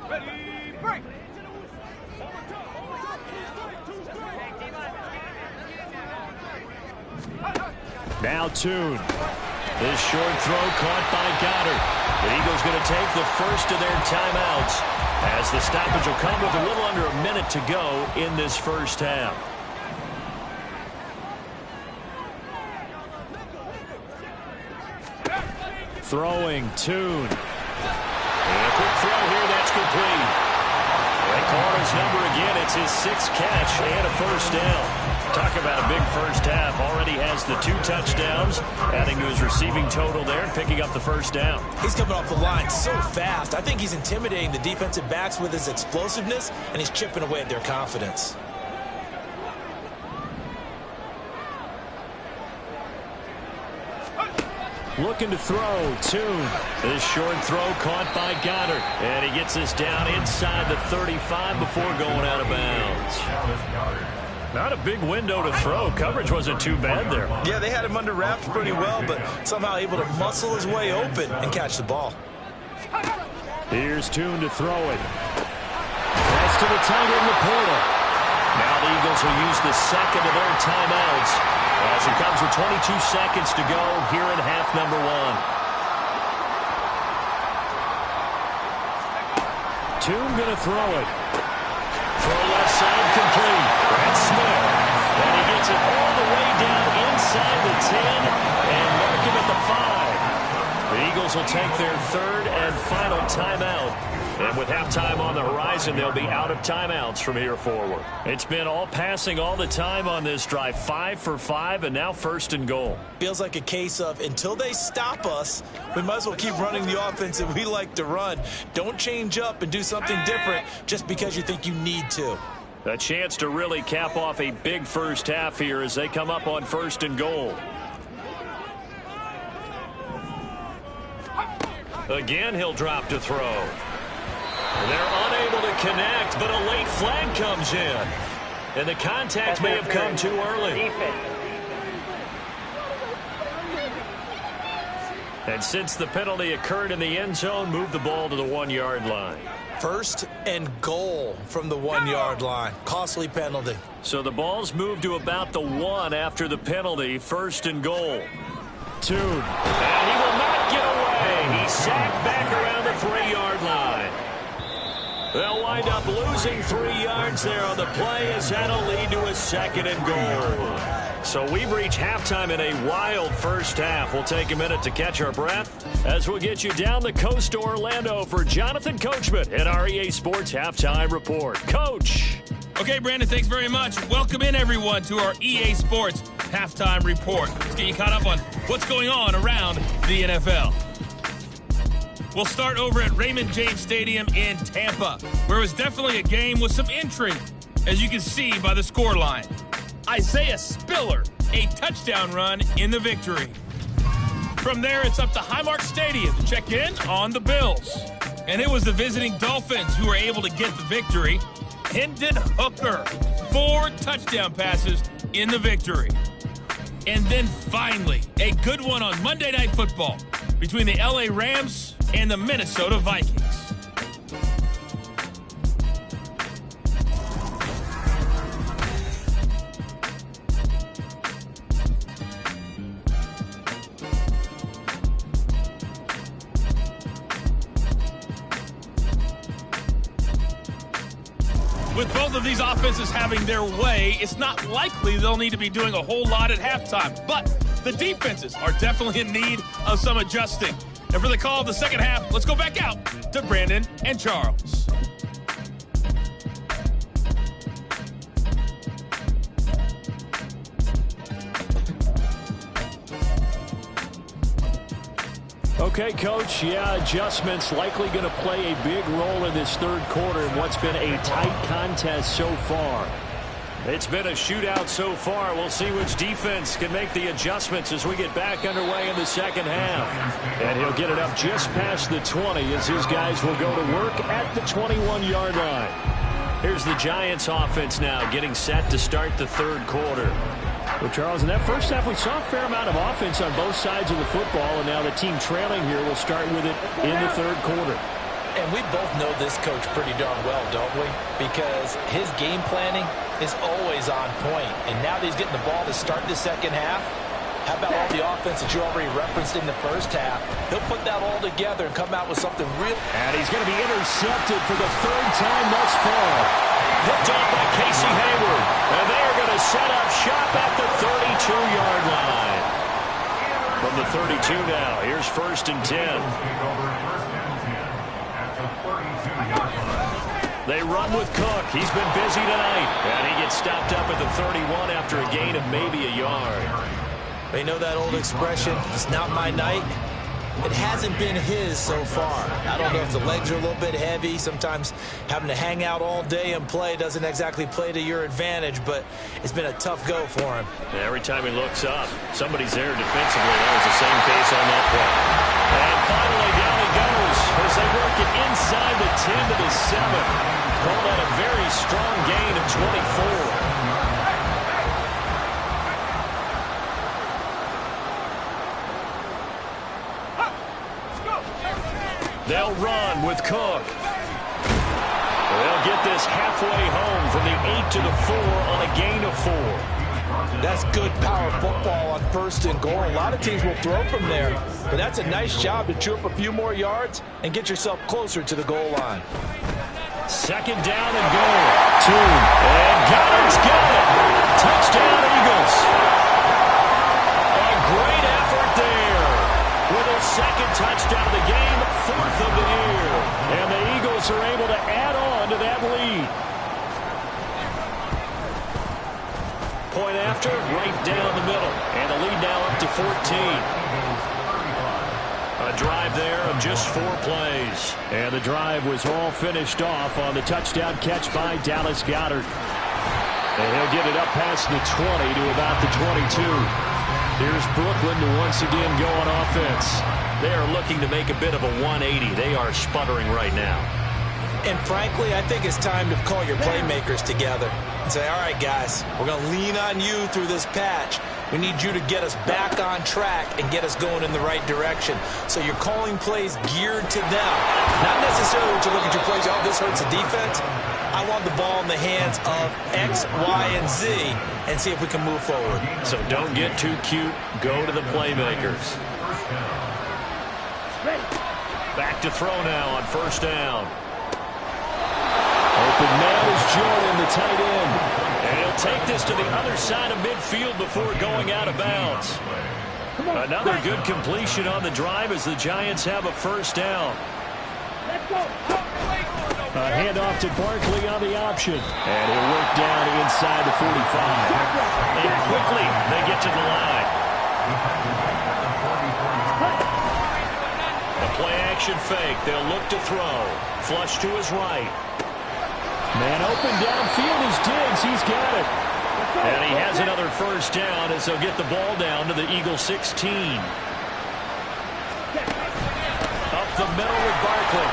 Ready, break. Now Tune. This short throw caught by Goddard. The Eagles going to take the first of their timeouts as the stoppage will come with a little under a minute to go in this first half. Throwing Tune. And a quick throw here, that's complete. They call his number again. It's his 6th catch and a first down. Talk about a big first half. Already has the 2 touchdowns, adding to his receiving total there and picking up the first down. He's coming off the line so fast. I think he's intimidating the defensive backs with his explosiveness, and he's chipping away at their confidence. Looking to throw, Tune. This short throw caught by Goddard. And he gets this down inside the 35 before going out of bounds. Not a big window to throw. Coverage wasn't too bad there. Yeah, they had him under wraps pretty well, but somehow able to muscle his way open and catch the ball. Here's Tune to throw it. Pass to the tight end, Laporta. Now the Eagles will use the second of their timeouts as it comes with 22 seconds to go here in half number 1. Tune going to throw it. Throw left side complete. Brad Smith. And he gets it all the way down inside the 10 and mark him at the 5. The Eagles will take their 3rd and final timeout. And with halftime on the horizon, they'll be out of timeouts from here forward. It's been all passing all the time on this drive. 5 for 5, and now 1st and goal. Feels like a case of until they stop us, we might as well keep running the offense that we like to run. Don't change up and do something different just because you think you need to. A chance to really cap off a big first half here as they come up on 1st and goal. Again, he'll drop to throw. They're unable to connect, but a late flag comes in. And the contact may have come too early. And since the penalty occurred in the end zone, move the ball to the 1-yard line. 1st and goal from the 1-yard line. Costly penalty. So the ball's moved to about the 1 after the penalty. 1st and goal. Tune. And he will not get away. He's sacked back around the 3-yard line. They'll wind up losing 3 yards there on the play as that'll lead to a 2nd and goal. So we've reached halftime in a wild first half. We'll take a minute to catch our breath as we'll get you down the coast to Orlando for Jonathan Coachman at our EA Sports Halftime Report. Coach. Okay, Brandon, thanks very much. Welcome in, everyone, to our EA Sports Halftime Report. Let's get you caught up on what's going on around the NFL. We'll start over at Raymond James Stadium in Tampa, where it was definitely a game with some intrigue. as you can see by the scoreline. Isaiah Spiller, a touchdown run in the victory. From there, it's up to Highmark Stadium to check in on the Bills. And it was the visiting Dolphins who were able to get the victory. Hendon Hooker, 4 touchdown passes in the victory. And then finally, a good one on Monday Night Football between the LA Rams and the Minnesota Vikings. With both of these offenses having their way, it's not likely they'll need to be doing a whole lot at halftime. But the defenses are definitely in need of some adjusting. And for the call of the second half, let's go back out to Brandon and Charles. Okay, Coach, adjustments likely going to play a big role in this third quarter in what's been a tight contest so far. It's been a shootout so far. We'll see which defense can make the adjustments as we get back underway in the second half. And he'll get it up just past the 20 as his guys will go to work at the 21-yard line. Here's the Giants offense now getting set to start the third quarter. Well, Charles, in that first half, we saw a fair amount of offense on both sides of the football, and now the team trailing here will start with it in the third quarter. And we both know this coach pretty darn well, don't we? Because his game planning is always on point. And now that he's getting the ball to start the second half, how about all the offense that you already referenced in the first half? He'll put that all together and come out with something real. And he's going to be intercepted for the third time thus far. Picked off by Casey Hayward. And they are going to set up shop at the 32-yard line. From the 32 now, here's 1st and 10. They run with Cook. He's been busy tonight. And he gets stopped up at the 31 after a gain of maybe a yard. You know that old expression, it's not my night? It hasn't been his so far. I don't know if the legs are a little bit heavy. Sometimes having to hang out all day and play doesn't exactly play to your advantage, but it's been a tough go for him. Every time he looks up, somebody's there defensively. That was the same case on that play. And finally, down he goes as they work it inside the 10 to the 7. Call that a very strong gain of 24. They'll run with Cook. They'll get this halfway home from the 8 to the 4 on a gain of 4. That's good power football on 1st and goal. A lot of teams will throw from there, but that's a nice job to chew up a few more yards and get yourself closer to the goal line. 2nd down and goal. 2. And Goddard's got it. Touchdown, Eagles. A great effort there. With a 2nd touchdown of the game, 4th of the year. And the Eagles are able to add on to that lead. Point after, right down the middle. And the lead now up to 14. A drive there of just 4 plays. And the drive was all finished off on the touchdown catch by Dallas Goedert. And he'll get it up past the 20 to about the 22. Here's Brooklyn to once again go on offense. They are looking to make a bit of a 180. They are sputtering right now. And frankly, I think it's time to call your playmakers together and say, all right, guys, we're going to lean on you through this patch. We need you to get us back on track and get us going in the right direction. So you're calling plays geared to them. Not necessarily what you look at your plays, oh, this hurts the defense. I want the ball in the hands of X, Y, and Z and see if we can move forward. So don't get too cute. Go to the playmakers. Back to throw now on 1st down. Open man is Jordan, the tight end. And he'll take this to the other side of midfield before going out of bounds. Another good completion on the drive as the Giants have a 1st down. A handoff to Barkley on the option. And he'll work down inside the 45. And quickly they get to the line. The play action fake. They'll look to throw. Flush to his right. Man open downfield is Diggs. He's got it. And he has another first down as he'll get the ball down to the Eagles 16. Up the middle with Barkley.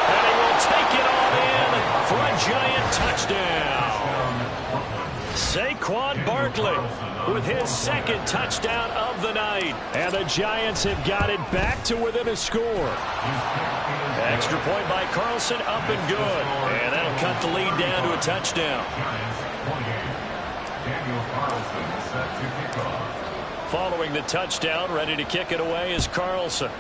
And he will take it all in for a giant touchdown. Saquon Barkley with his second touchdown of the night. And the Giants have got it back to within a score. Extra point by Carlson, up and good. And that'll cut the lead down to a touchdown. Following the touchdown, ready to kick it away is Carlson.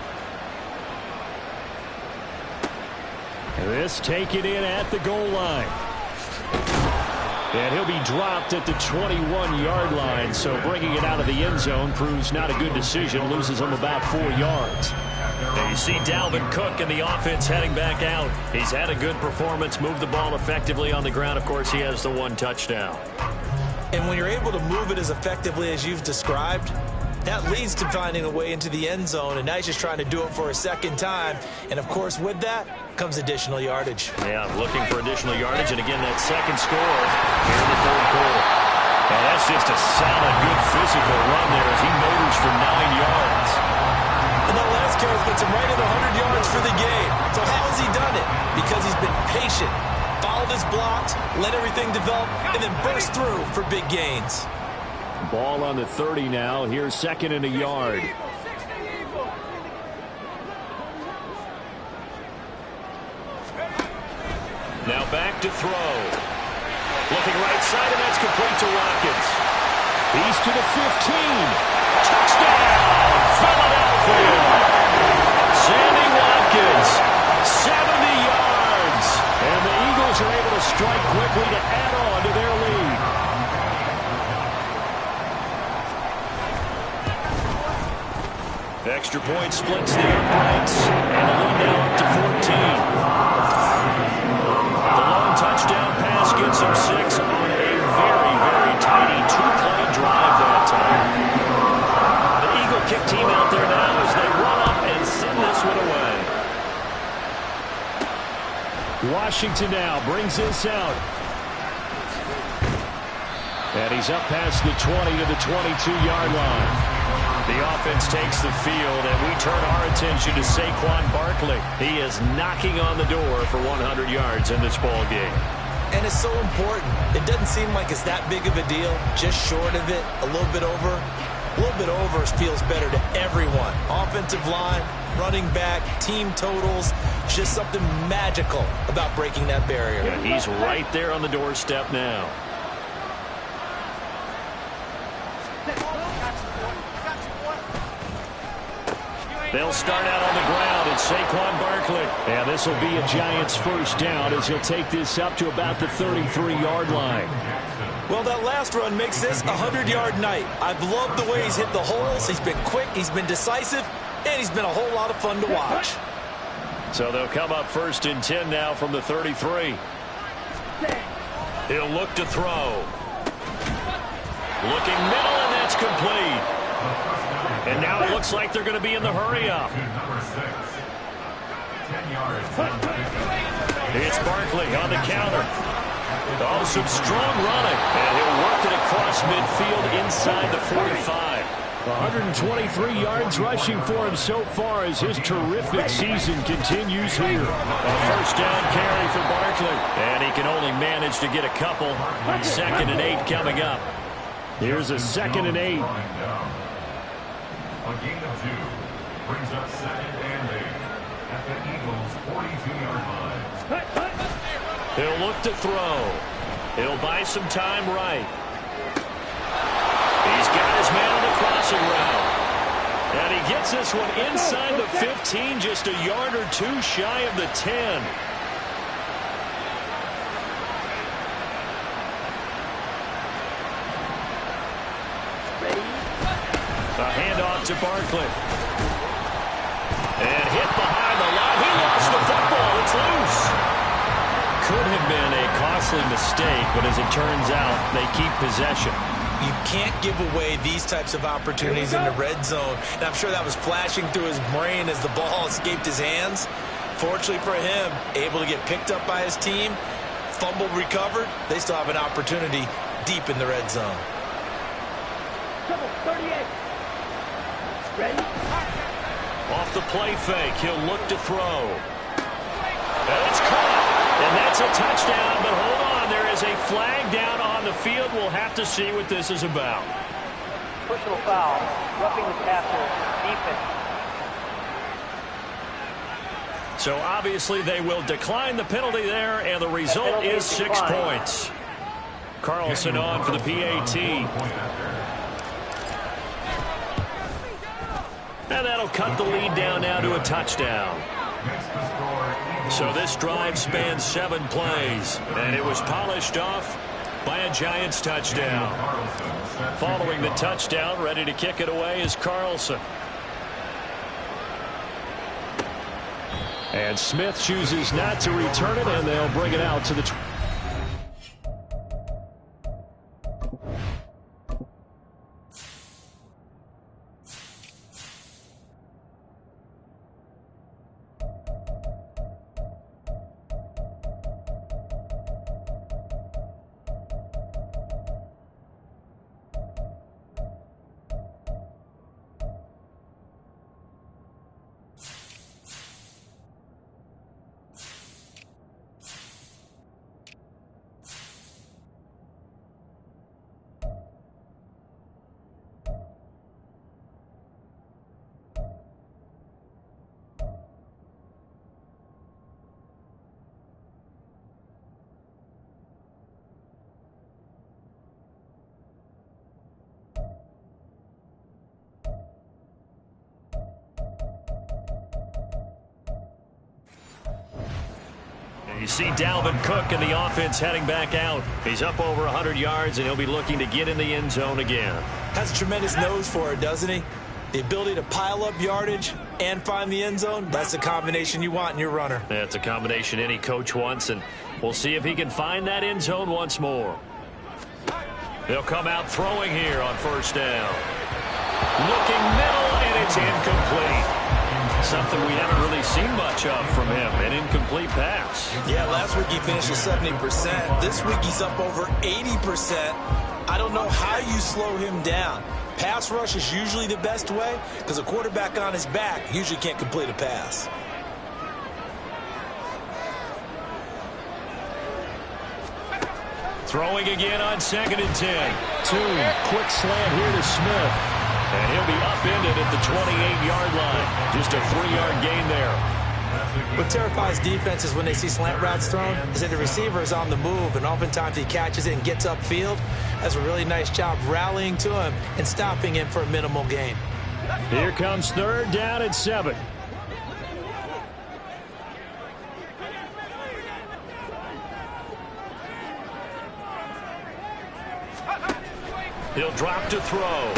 This taken in at the goal line. And he'll be dropped at the 21-yard line, so bringing it out of the end zone proves not a good decision, loses him about 4 yards. Now you see Dalvin Cook in the offense heading back out. He's had a good performance, moved the ball effectively on the ground. Of course, he has the one touchdown. And when you're able to move it as effectively as you've described, that leads to finding a way into the end zone, and now he's just trying to do it for a second time. And, of course, with that comes additional yardage. Yeah, looking for additional yardage, and again, that second score here in the third quarter. And that's just a solid, good physical run there as he motors for 9 yards. And that last carry puts him right at 100 yards for the game. So how has he done it? Because he's been patient, followed his blocks, let everything develop, and then burst through for big gains. Ball on the 30 now. Here's second and a yard. Now back to throw. Looking right side, and that's complete to Watkins. He's to the 15. Touchdown, Philadelphia. Sammy Watkins, 70 yards. And the Eagles are able to strike quickly to add on to their lead. Extra point splits the uprights, and the lead now up to 14. The long touchdown pass gets him 6 on a very, very tiny 2-play drive that time. The Eagle kick team out there now as they run up and send this one away. Washington now brings this out. And he's up past the 20 to the 22-yard line. The offense takes the field, and we turn our attention to Saquon Barkley. He is knocking on the door for 100 yards in this ball game. And it's so important. It doesn't seem like it's that big of a deal, just short of it, a little bit over. A little bit over feels better to everyone. Offensive line, running back, team totals, just something magical about breaking that barrier. Yeah, he's right there on the doorstep now. They'll start out on the ground. It's Saquon Barkley. And this will be a Giants first down as he'll take this up to about the 33-yard line. Well, that last run makes this a 100-yard night. I've loved the way he's hit the holes. He's been quick, he's been decisive, and he's been a whole lot of fun to watch. So they'll come up first and 10 now from the 33. He'll look to throw. Looking middle, and that's complete. And now it looks like they're going to be in the hurry-up. It's Barkley on the counter. Oh, some strong running. And he'll work it across midfield inside the 45. 123 yards rushing for him so far as his terrific season continues here. A first down carry for Barkley. And he can only manage to get a couple. 2nd and 8 coming up. Here's a 2nd and 8. A gain of 2 brings up 2nd and 8 at the Eagles' 42-yard line. He'll look to throw. He'll buy some time right. He's got his man on the crossing route. And he gets this one inside the 15, just a yard or 2 shy of the 10. A handoff to Barkley. And hit behind the line. He lost the football. It's loose. Could have been a costly mistake, but as it turns out, they keep possession. You can't give away these types of opportunities in the red zone. And I'm sure that was flashing through his brain as the ball escaped his hands. Fortunately for him, able to get picked up by his team, fumbled, recovered. They still have an opportunity deep in the red zone. 38. Ready? Off the play fake, he'll look to throw. And it's caught. And that's a touchdown, but hold on. There is a flag down on the field. We'll have to see what this is about. Personal foul, roughing the passer, defense. So obviously they will decline the penalty there, and the result is 6 points. Carlson on for the PAT. And that'll cut the lead down now to a touchdown. So this drive spans 7 plays, and it was polished off by a Giants touchdown. Following the touchdown, ready to kick it away is Carlson. And Smith chooses not to return it, and they'll bring it out to the You see Dalvin Cook and the offense heading back out. He's up over 100 yards, and he'll be looking to get in the end zone again. Has a tremendous nose for it, doesn't he? The ability to pile up yardage and find the end zone, that's the combination you want in your runner. That's a combination any coach wants, and we'll see if he can find that end zone once more. They'll come out throwing here on first down. Looking middle, and it's incomplete. Something we haven't really seen much of from him, an incomplete pass. Yeah, last week he finished at 70%. This week he's up over 80%. I don't know how you slow him down. Pass rush is usually the best way because a quarterback on his back usually can't complete a pass. Throwing again on 2nd and 10. Quick slant here to Smith. And he'll be upended at the 28-yard line. Just a 3-yard gain there. What terrifies defenses when they see slant routes thrown is that the receiver is on the move, and oftentimes he catches it and gets upfield. Does a really nice job rallying to him and stopping him for a minimal gain. Here comes 3rd down and 7. He'll drop to throw.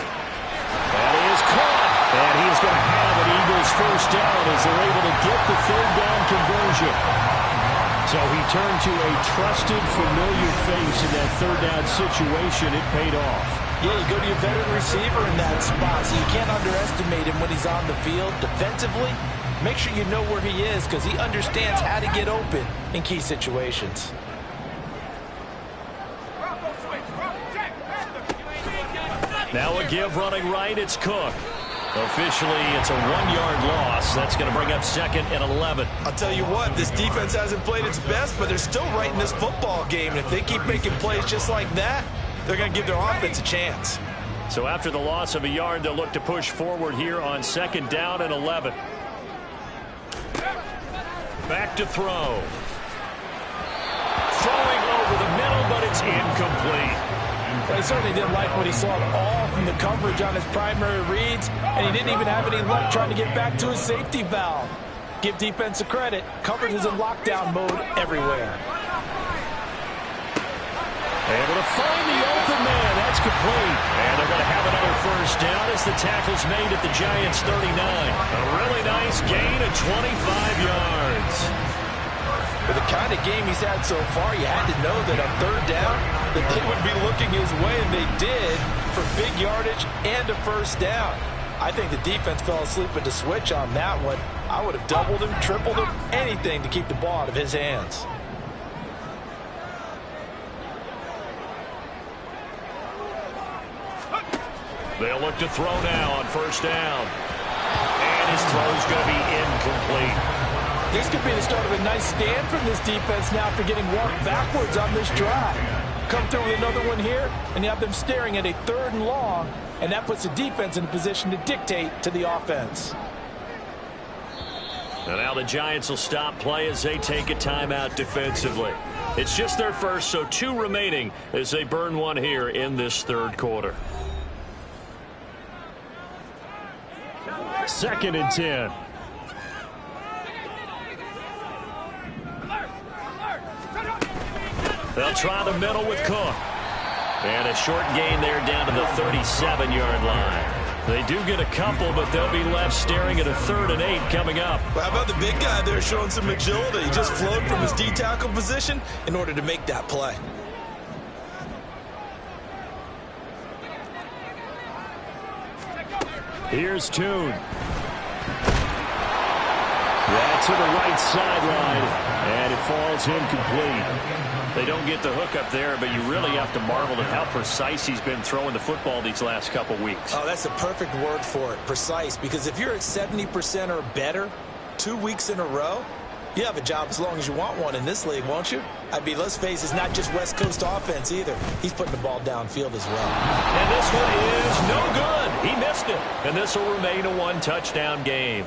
That is caught. And he's going to have an Eagles first down as they're able to get the 3rd down conversion. So he turned to a trusted, familiar face in that 3rd down situation. It paid off. Yeah, you go to your veteran receiver in that spot, so you can't underestimate him when he's on the field. Defensively, make sure you know where he is because he understands how to get open in key situations. Now a give running right, it's Cook. Officially, it's a 1-yard loss. That's going to bring up 2nd and 11. I'll tell you what, this defense hasn't played its best, but they're still right in this football game. And if they keep making plays just like that, they're going to give their offense a chance. So after the loss of a yard, they'll look to push forward here on 2nd down and 11. Back to throw. Throwing over the middle, but it's incomplete. He certainly didn't like what he saw at all from the coverage on his primary reads, and he didn't even have any luck trying to get back to his safety valve. Give defense a credit. Coverage is in lockdown mode everywhere. Able to find the open man. That's complete. And they're going to have another first down as the tackle's made at the Giants' 39. A really nice gain of 25 yards. With the kind of game he's had so far, you had to know that on 3rd down, that they would be looking his way, and they did, for big yardage and a first down. I think the defense fell asleep at the switch on that one. I would have doubled him, tripled him, anything to keep the ball out of his hands. They'll look to throw now on first down. And his throw's going to be incomplete. This could be the start of a nice stand from this defense now after getting walked backwards on this drive. Come through with another one here, and you have them staring at a 3rd and long, and that puts the defense in a position to dictate to the offense. And now the Giants will stop play as they take a timeout defensively. It's just their first, so 2 remaining as they burn one here in this 3rd quarter. 2nd and 10. They'll try the middle with Cook. And a short gain there down to the 37-yard line. They do get a couple, but they'll be left staring at a 3rd and 8 coming up. Well, how about the big guy there showing some agility? He just flowed from his D-tackle position in order to make that play. Here's Tune. That's to the right sideline, and it falls incomplete. They don't get the hook up there, but you really have to marvel at how precise he's been throwing the football these last couple weeks. Oh, that's a perfect word for it, precise, because if you're at 70% or better 2 weeks in a row, you have a job as long as you want one in this league, won't you? I mean, let's face it, it's not just West Coast offense either. He's putting the ball downfield as well. And this one is no good. He missed it. And this will remain a 1-touchdown game.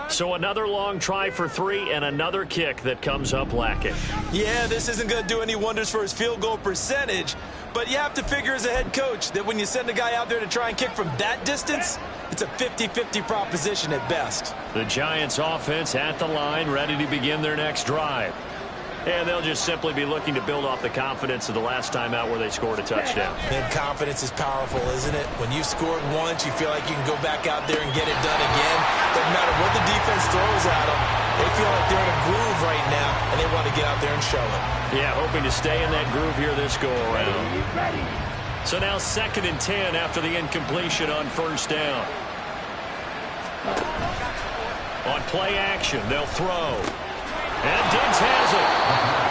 So another long try for 3 and another kick that comes up lacking. Yeah, this isn't going to do any wonders for his field goal percentage, but you have to figure as a head coach that when you send a guy out there to try and kick from that distance, it's a 50-50 proposition at best. The Giants offense at the line, ready to begin their next drive. And they'll just simply be looking to build off the confidence of the last time out where they scored a touchdown. And confidence is powerful, isn't it? When you scored once, you feel like you can go back out there and get it done again. Doesn't matter what the defense throws at them. They feel like they're in a groove right now, and they want to get out there and show it. Yeah, hoping to stay in that groove here this go-around. So now 2nd and 10 after the incompletion on first down. On play action, they'll throw. And Diggs has it.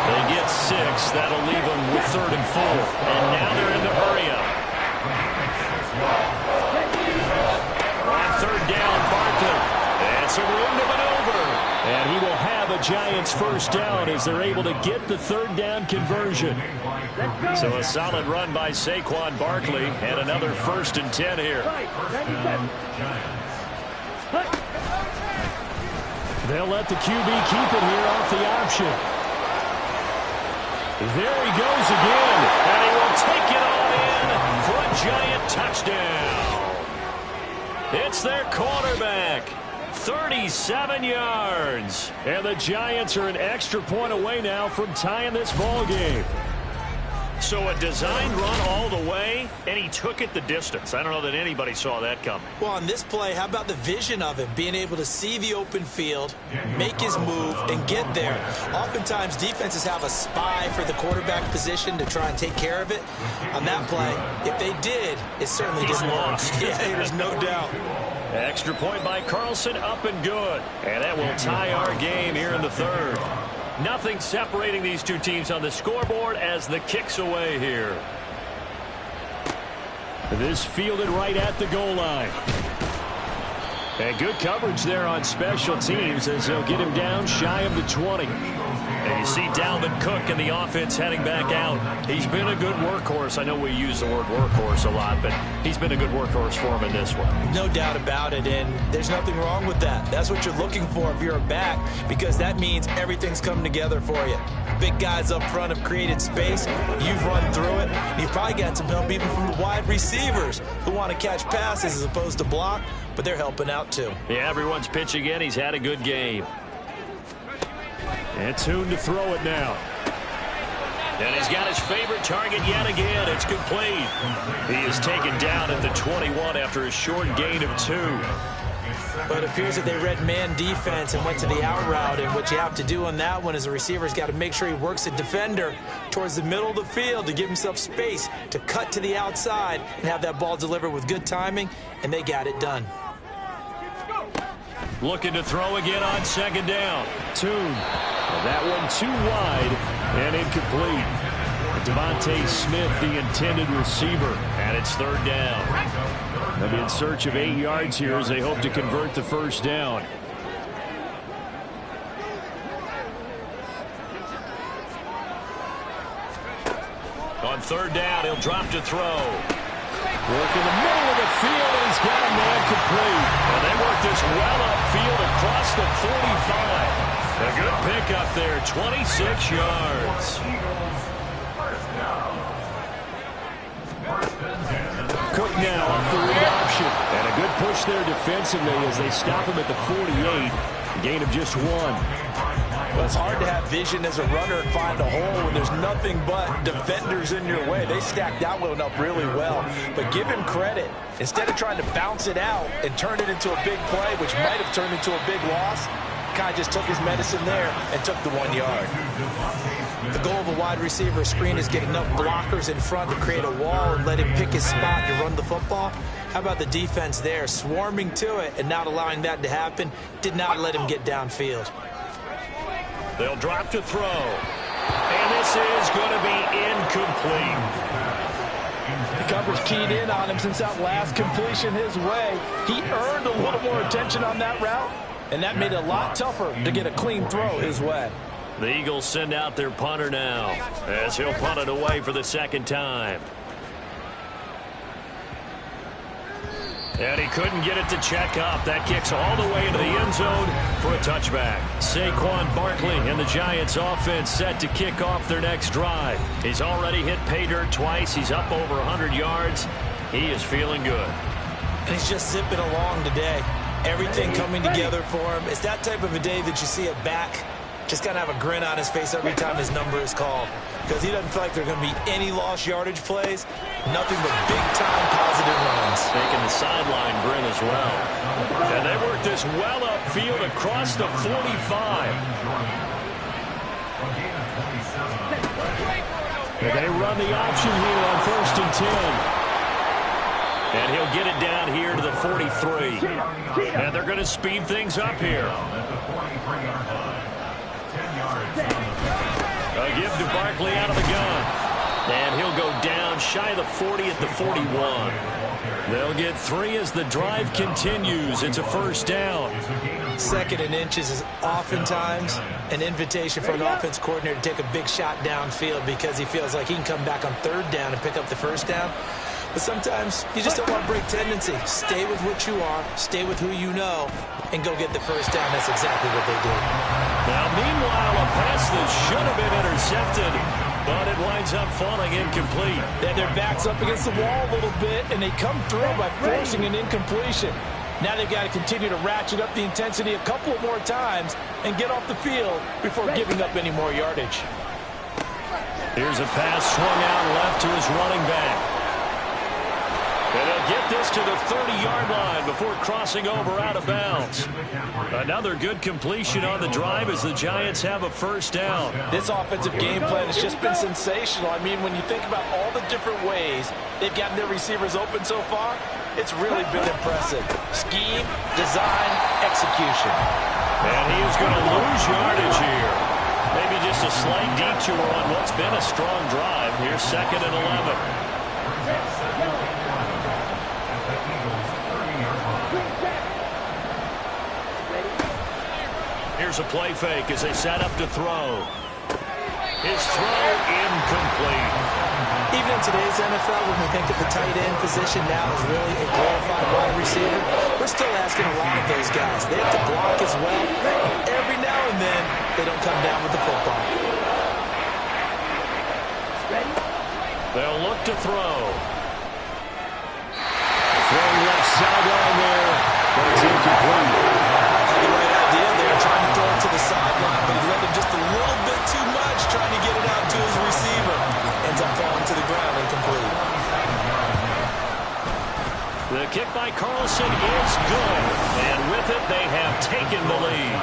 They get 6. That'll leave them with 3rd and 4. And now they're in the hurry-up. On 3rd down, Barkley. That's a room to maneuver. And he will have a Giants first down as they're able to get the 3rd down conversion. So a solid run by Saquon Barkley and another 1st and 10 here. They'll let the QB keep it here off the option. There he goes again. And he will take it all in for a Giant touchdown. It's their quarterback. 37 yards. And the Giants are an extra point away now from tying this ball game. So a designed run all the way, and he took it the distance. I don't know that anybody saw that coming. Well, on this play, how about the vision of him, being able to see the open field, make his move, and get there. Oftentimes, defenses have a spy for the quarterback position to try and take care of it. On that play, if they did, it certainly didn't work. Yeah, there's no doubt. Extra point by Carlson, up and good. And that will tie our game here in the 3rd. Nothing separating these two teams on the scoreboard as the kick's away here. This fielded right at the goal line. And good coverage there on special teams as they'll get him down shy of the 20. And you see Dalvin Cook and the offense heading back out. He's been a good workhorse. I know we use the word workhorse a lot, but he's been a good workhorse for him in this one. No doubt about it, and there's nothing wrong with that. That's what you're looking for if you're a back, because that means everything's coming together for you. Big guys up front have created space. You've run through it. You've probably got some help even from the wide receivers who want to catch passes as opposed to block, but they're helping out too. Yeah, everyone's pitching in. He's had a good game. And Tune to throw it now. And he's got his favorite target yet again. It's complete. He is taken down at the 21 after a short gain of 2. But it appears that they read man defense and went to the out route, and what you have to do on that one is the receiver's got to make sure he works a defender towards the middle of the field to give himself space to cut to the outside and have that ball delivered with good timing, and they got it done. Looking to throw again on second down. Tune. And that one too wide and incomplete. Devontae Smith, the intended receiver, and it's third down. They'll be in search of 8 yards here as they hope to convert the first down. On third down, he'll drop to throw. Work in the middle of the field, and he's got a man complete. And they work this well upfield across the 45. A good pickup there, 26 yards. Cook now off the read option. And a good push there defensively as they stop him at the 48. A gain of just 1. Well, it's hard to have vision as a runner and find a hole when there's nothing but defenders in your way. They stacked that one up really well. But give him credit. Instead of trying to bounce it out and turn it into a big play, which might have turned into a big loss, kind of just took his medicine there and took the 1 yard. The goal of a wide receiver screen is get enough blockers in front to create a wall and let him pick his spot to run the football. How about the defense there, swarming to it and not allowing that to happen? Did not let him get downfield. They'll drop to throw. And this is going to be incomplete. The coverage keyed in on him since that last completion his way. He earned a little more attention on that route, and that made it a lot tougher to get a clean throw his way. The Eagles send out their punter now as he'll punt it away for the second time. And he couldn't get it to check up. That kicks all the way into the end zone for a touchback. Saquon Barkley and the Giants offense set to kick off their next drive. He's already hit pay dirt twice. He's up over 100 yards. He is feeling good. And he's just zipping along today. Everything coming together for him. It's that type of a day that you see a back just got to have a grin on his face every time his number is called, because he doesn't feel like there are going to be any lost yardage plays, nothing but big-time positive runs. Making the sideline grin as well. And they work this well upfield across the 45. And they run the option here on 1st and 10. And he'll get it down here to the 43. And they're going to speed things up here. A give to Barkley out of the gun. And he'll go down shy of the 40 at the 41. They'll get 3 as the drive continues. It's a first down. 2nd and inches is oftentimes an invitation for an offense coordinator to take a big shot downfield because he feels like he can come back on 3rd down and pick up the first down. But sometimes you just don't want to break tendency. Stay with what you are, stay with who you know, and go get the first down. That's exactly what they did. Now, meanwhile, a pass that should have been intercepted, but it winds up falling incomplete. Then their back's up against the wall a little bit, and they come through by forcing an incompletion. Now they've got to continue to ratchet up the intensity a couple of more times and get off the field before giving up any more yardage. Here's a pass swung out left to his running back. And he'll get this to the 30-yard line before crossing over out of bounds. Another good completion on the drive as the Giants have a first down. This offensive game plan has just been sensational. I mean, when you think about all the different ways they've gotten their receivers open so far, it's really been impressive. Scheme, design, execution. And he is going to lose yardage here. Maybe just a slight detour on what's been a strong drive. Here's 2nd and 11. Here's a play fake as they set up to throw. His throw incomplete. Even in today's NFL, when we think of the tight end position now as really a glorified wide receiver, we're still asking a lot of those guys. They have to block as well. Every now and then, they don't come down with the football. They'll look to throw. Throwing left sideline there, but it's incomplete. The right idea there, trying to throw it to the sideline, but he led him just a little bit too much, trying to get it out to his receiver. Ends up falling to the ground incomplete. The kick by Carlson is good, and with it, they have taken the lead.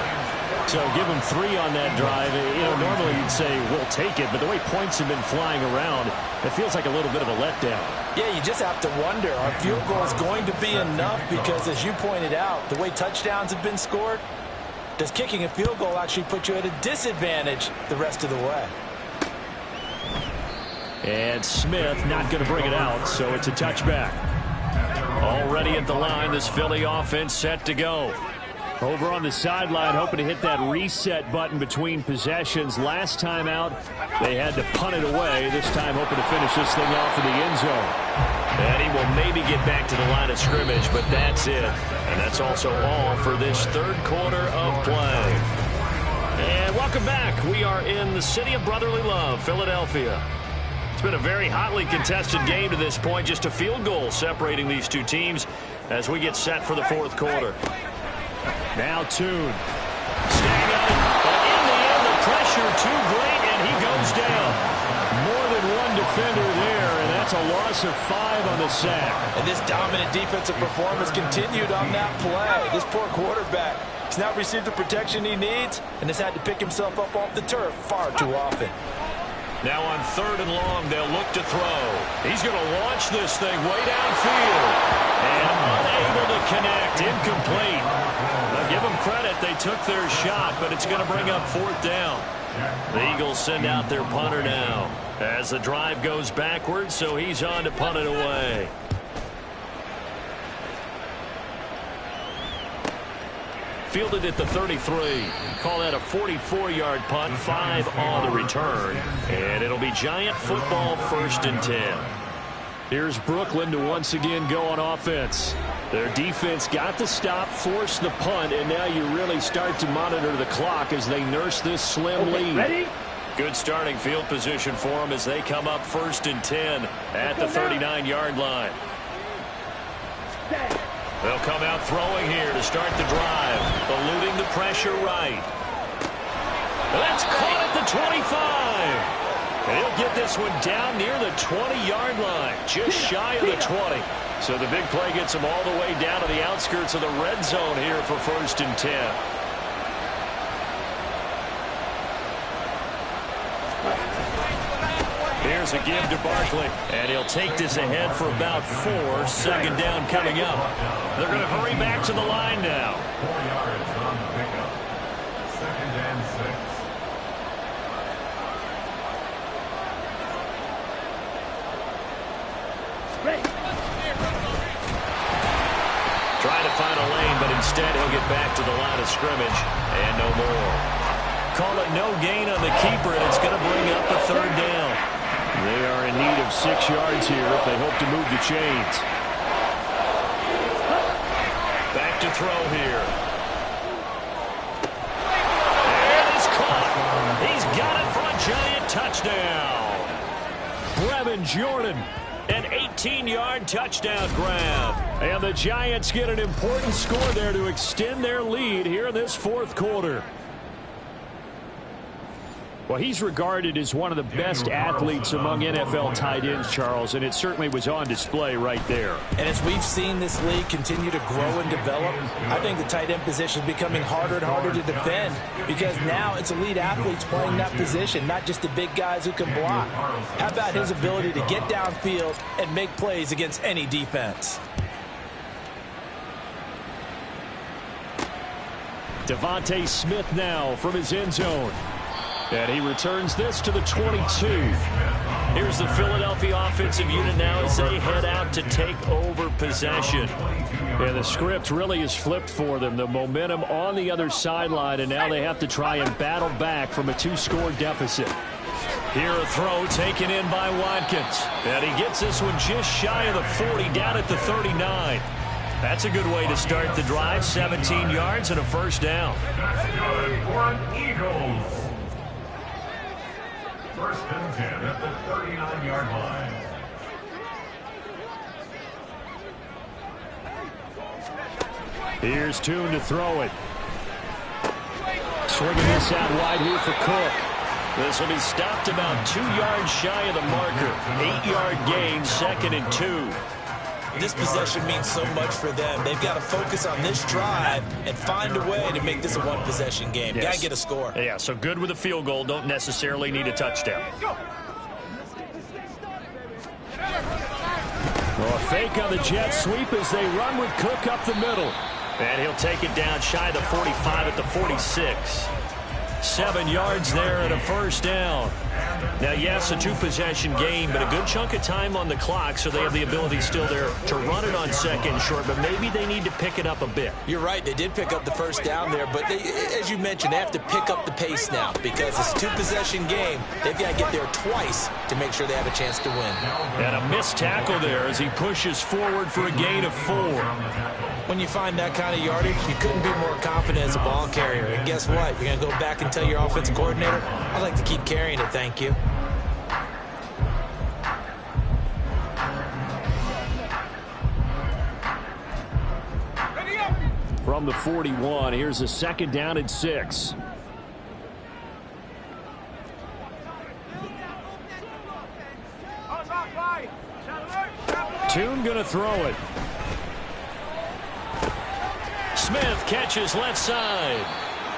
So give them 3 on that drive. Normally you'd say, we'll take it, but the way points have been flying around, it feels like a little bit of a letdown. Yeah, you just have to wonder, are field goals going to be enough? Because as you pointed out, the way touchdowns have been scored, does kicking a field goal actually put you at a disadvantage the rest of the way? And Smith not going to bring it out, so it's a touchback. Already at the line, this Philly offense set to go. Over on the sideline, hoping to hit that reset button between possessions. Last time out, they had to punt it away. This time, hoping to finish this thing off in the end zone. And he will maybe get back to the line of scrimmage, but that's it. And that's also all for this third quarter of play. And welcome back. We are in the city of brotherly love, Philadelphia. It's been a very hotly contested game to this point. Just a field goal separating these two teams as we get set for the fourth quarter. Now Tune. Staying on it, but in the end, the pressure too great, and he goes down. More than one defender there, and that's a loss of 5 on the sack. And this dominant defensive performance continued on that play. This poor quarterback has not received the protection he needs and has had to pick himself up off the turf far too often. Now on 3rd and long, they'll look to throw. He's going to launch this thing way downfield. And unable to connect. Incomplete. Now give them credit. They took their shot, but it's going to bring up 4th down. The Eagles send out their punter now as the drive goes backwards, so he's on to punt it away. Fielded at the 33. Call that a 44-yard punt, 5 on the return. And it'll be Giant football 1st and 10. Here's Brooklyn to once again go on offense. Their defense got the stop, forced the punt, and now you really start to monitor the clock as they nurse this slim lead. Ready? Good starting field position for them as they come up 1st and 10 at the 39-yard line. They'll come out throwing here to start the drive, eluding the pressure right. That's caught at the 25. And he'll get this one down near the 20-yard line, just shy of the 20. So the big play gets him all the way down to the outskirts of the red zone here for 1st and 10. Here's a give to Barkley, and he'll take this ahead for about 4. 2nd down coming up. They're going to hurry back to the line now. 4 yards on the pickup. 2nd and 6. Trying to find a lane, but instead he'll get back to the line of scrimmage, and no more. Call it no gain on the keeper, and it's going to bring up the 3rd down. They are in need of 6 yards here if they hope to move the chains. Back to throw here. And it's caught. He's got it for a Giant touchdown. Brevin Jordan. An 18-yard touchdown grab. And the Giants get an important score there to extend their lead here in this 4th quarter. Well, he's regarded as one of the best athletes among NFL tight ends, Charles, and it certainly was on display right there. And as we've seen this league continue to grow and develop, I think the tight end position is becoming harder and harder to defend because now it's elite athletes playing that position, not just the big guys who can block. How about his ability to get downfield and make plays against any defense? Devontae Smith now from his end zone. And he returns this to the 22. Here's the Philadelphia offensive unit now as they head out to take over possession. And the script really is flipped for them. The momentum on the other sideline, and now they have to try and battle back from a 2-score deficit. Here a throw taken in by Watkins. And he gets this one just shy of the 40, down at the 39. That's a good way to start the drive. 17 yards and a 1st down. That's good for an Eagles. 1st and 10 at the 39-yard line. Here's Tune to throw it. Swinging this out wide here for Cook. This will be stopped about 2 yards shy of the marker. 8-yard gain, 2nd and 2. this possession means so much for them. They've got to focus on this drive and find a way to make this a one-possession game. Got to get a score. Yeah, so good with a field goal. Don't necessarily need a touchdown. Well, a fake on the jet sweep as they run with Cook up the middle. And he'll take it down shy of the 45 at the 46. 7 yards there and a first down. Now, yes, a two-possession game, but a good chunk of time on the clock, so they have the ability still there to run it on second short, but maybe they need to pick it up a bit. You're right. They did pick up the first down there, but they, as you mentioned, they have to pick up the pace now because it's a two-possession game. They've got to get there twice to make sure they have a chance to win. And a missed tackle there as he pushes forward for a gain of 4. When you find that kind of yardage, you couldn't be more confident as a ball carrier. And guess what? You're going to go back and tell your offensive coordinator, I'd like to keep carrying it, thank you. From the 41, here's a second down and 6. Tune going to throw it. Smith catches left side.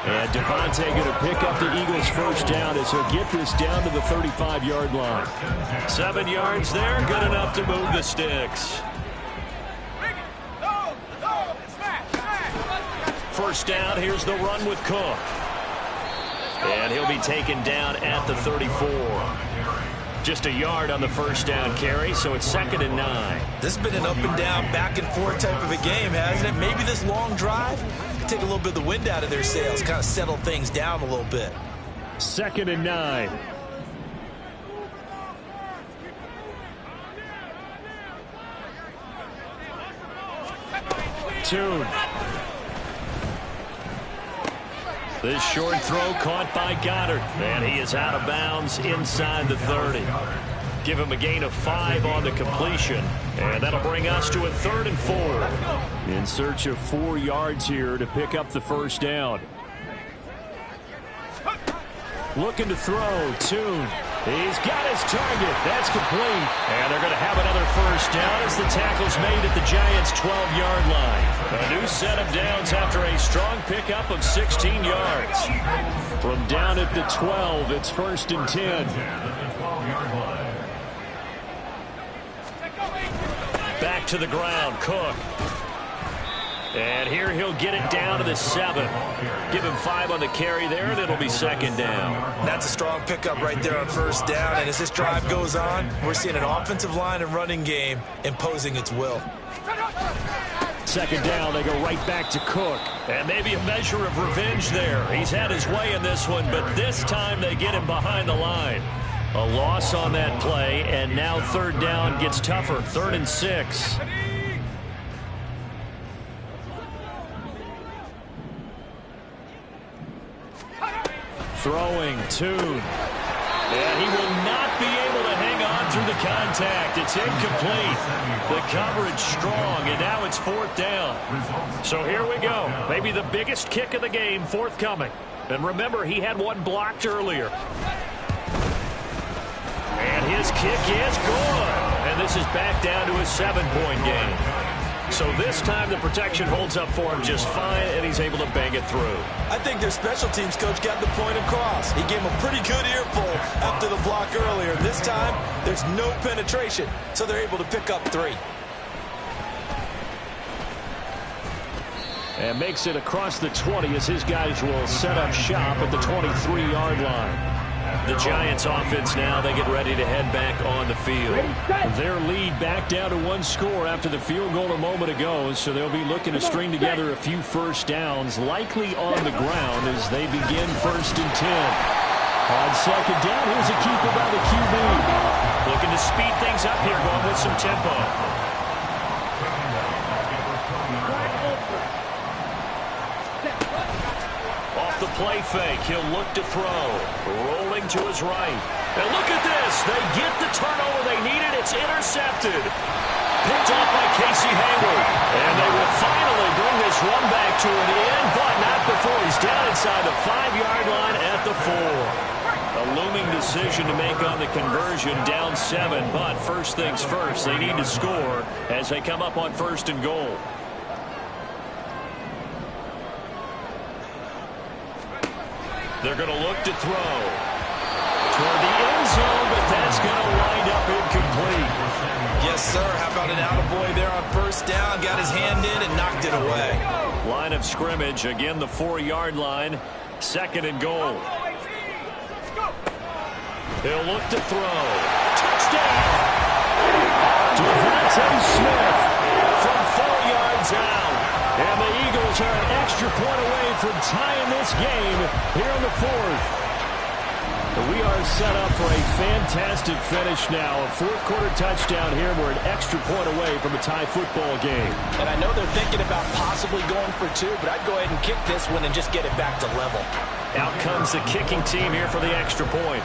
And Devontae going to pick up the Eagles' first down as he'll get this down to the 35-yard line. 7 yards there, good enough to move the sticks. First down, here's the run with Cook. And he'll be taken down at the 34. Just a yard on the first down carry, so it's 2nd and 9. This has been an up and down, back and forth type of a game, hasn't it? Maybe this long drive can take a little bit of the wind out of their sails, kind of settle things down a little bit. 2nd and 9. Tune. This short throw caught by Goddard. And he is out of bounds inside the 30. Give him a gain of 5 on the completion. And that'll bring us to a 3rd and 4. In search of 4 yards here to pick up the first down. Looking to throw. Tune. He's got his target. That's complete. And they're going to have another first down as the tackle's made at the Giants' 12-yard line. A new set of downs after a strong pickup of 16 yards. From down at the 12, it's 1st and 10. Back to the ground, Cook. And here he'll get it down to the 7. Give him 5 on the carry there, and it'll be 2nd down. That's a strong pickup right there on first down. And as this drive goes on, we're seeing an offensive line and running game imposing its will. 2nd down, they go right back to Cook. And maybe a measure of revenge there. He's had his way in this one, but this time they get him behind the line. A loss on that play, and now 3rd down gets tougher. 3rd and 6. Throwing, Tune. And he will not be able to hang on through the contact. It's incomplete. The coverage strong, and now it's 4th down. So here we go. Maybe the biggest kick of the game forthcoming. And remember, he had one blocked earlier. And his kick is good. And this is back down to a 7-point game. So this time the protection holds up for him just fine, and he's able to bang it through. I think their special teams coach got the point across. He gave him a pretty good earful after the block earlier. This time, there's no penetration, so they're able to pick up 3. And makes it across the 20 as his guys will set up shop at the 23-yard line. The Giants offense now, they get ready to head back on the field. Their lead back down to 1 score after the field goal a moment ago, so they'll be looking to string together a few first downs, likely on the ground as they begin 1st and 10. On 2nd down, here's a keeper by the QB. Looking to speed things up here, going with some tempo. The play fake, he'll look to throw. Rolling to his right. And look at this. They get the turnover they needed. It's intercepted. Picked off by Casey Hayward. And they will finally bring this run back to an end, but not before he's down inside the 5-yard line at the 4. A looming decision to make on the conversion, down 7. But first things first, they need to score as they come up on 1st and goal. They're going to look to throw toward the end zone, but that's going to wind up incomplete. Yes, sir. How about an attaboy there on 1st down? Got his hand in and knocked it away. Line of scrimmage, again the 4-yard line. 2nd and goal. They'll look to throw. Touchdown! Devontae Smith from 4 yards out. And the Eagles are an extra point away from tying this game here in the 4th. We are set up for a fantastic finish now. A 4th-quarter touchdown here. We're an extra point away from a tie football game. And I know they're thinking about possibly going for 2, but I'd go ahead and kick this one and just get it back to level. Out comes the kicking team here for the extra point.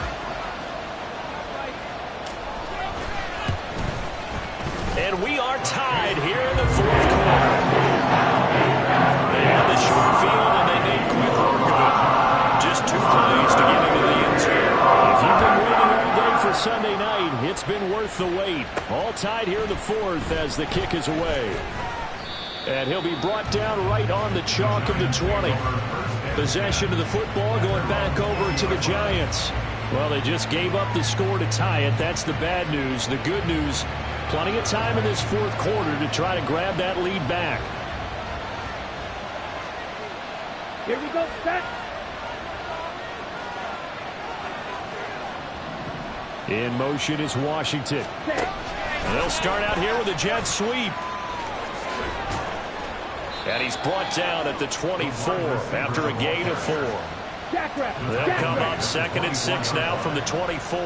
And we are tied here in the 4th quarter. They had the short field, and they made quick work of it. Just 2 plays to get into the end zone. If you've been waiting all day for Sunday night, it's been worth the wait. All tied here in the 4th as the kick is away. And he'll be brought down right on the chalk of the 20. Possession of the football going back over to the Giants. Well, they just gave up the score to tie it. That's the bad news. The good news, plenty of time in this 4th quarter to try to grab that lead back. Here we go, set. In motion is Washington. They'll start out here with a jet sweep. And he's brought down at the 24 after a gain of 4. They'll come up 2nd and 6 now from the 24.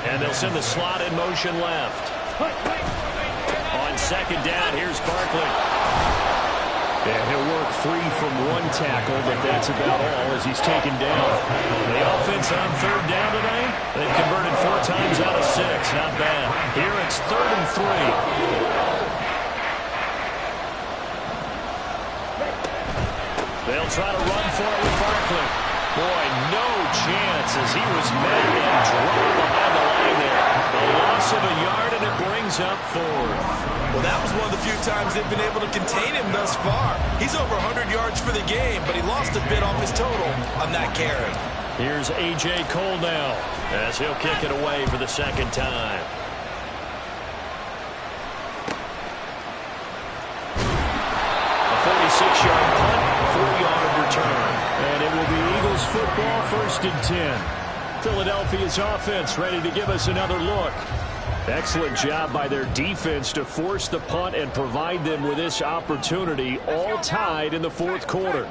And they'll send the slot in motion left. On 2nd down, here's Barkley. And he'll work free from 1 tackle, but that's about all as he's taken down. The offense on 3rd down today, they've converted 4 times out of 6. Not bad. Here it's 3rd and 3. They'll try to run for it with Barkley. Boy, no chance as he was met and dropped behind the line there. A loss of a yard, and it brings up 4th. Well, that was one of the few times they've been able to contain him thus far. He's over 100 yards for the game, but he lost a bit off his total on that carry. Here's A.J. Cole now as he'll kick it away for the 2nd time. A 46-yard punt, 4-yard return. And it will be Eagles football, 1st and 10. Philadelphia's offense ready to give us another look. Excellent job by their defense to force the punt and provide them with this opportunity, all tied in the 4th quarter.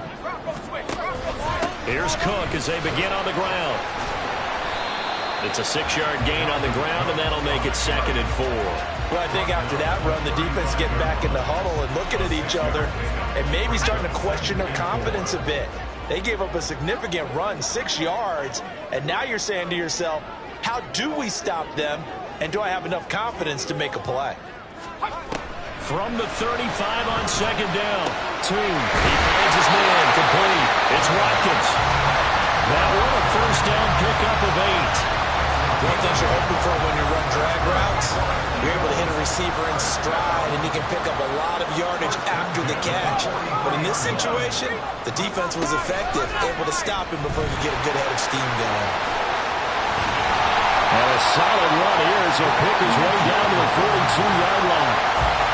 Here's Cook as they begin on the ground. It's a 6-yard gain on the ground, and that'll make it 2nd and 4. Well, I think after that run, the defense getting back in the huddle and looking at each other and maybe starting to question their confidence a bit. They gave up a significant run, 6 yards, and now you're saying to yourself, how do we stop them? And do I have enough confidence to make a play? From the 35 on 2nd down. Toon, he finds his man, complete. It's Watkins. That one a 1st down pickup of 8. One thing you're hoping for when you run drag routes, you're able to hit a receiver in stride, and he can pick up a lot of yardage after the catch. But in this situation, the defense was effective, able to stop him before he could get a good head of steam going. And a solid run here as he'll pick his way down to the 42-yard line.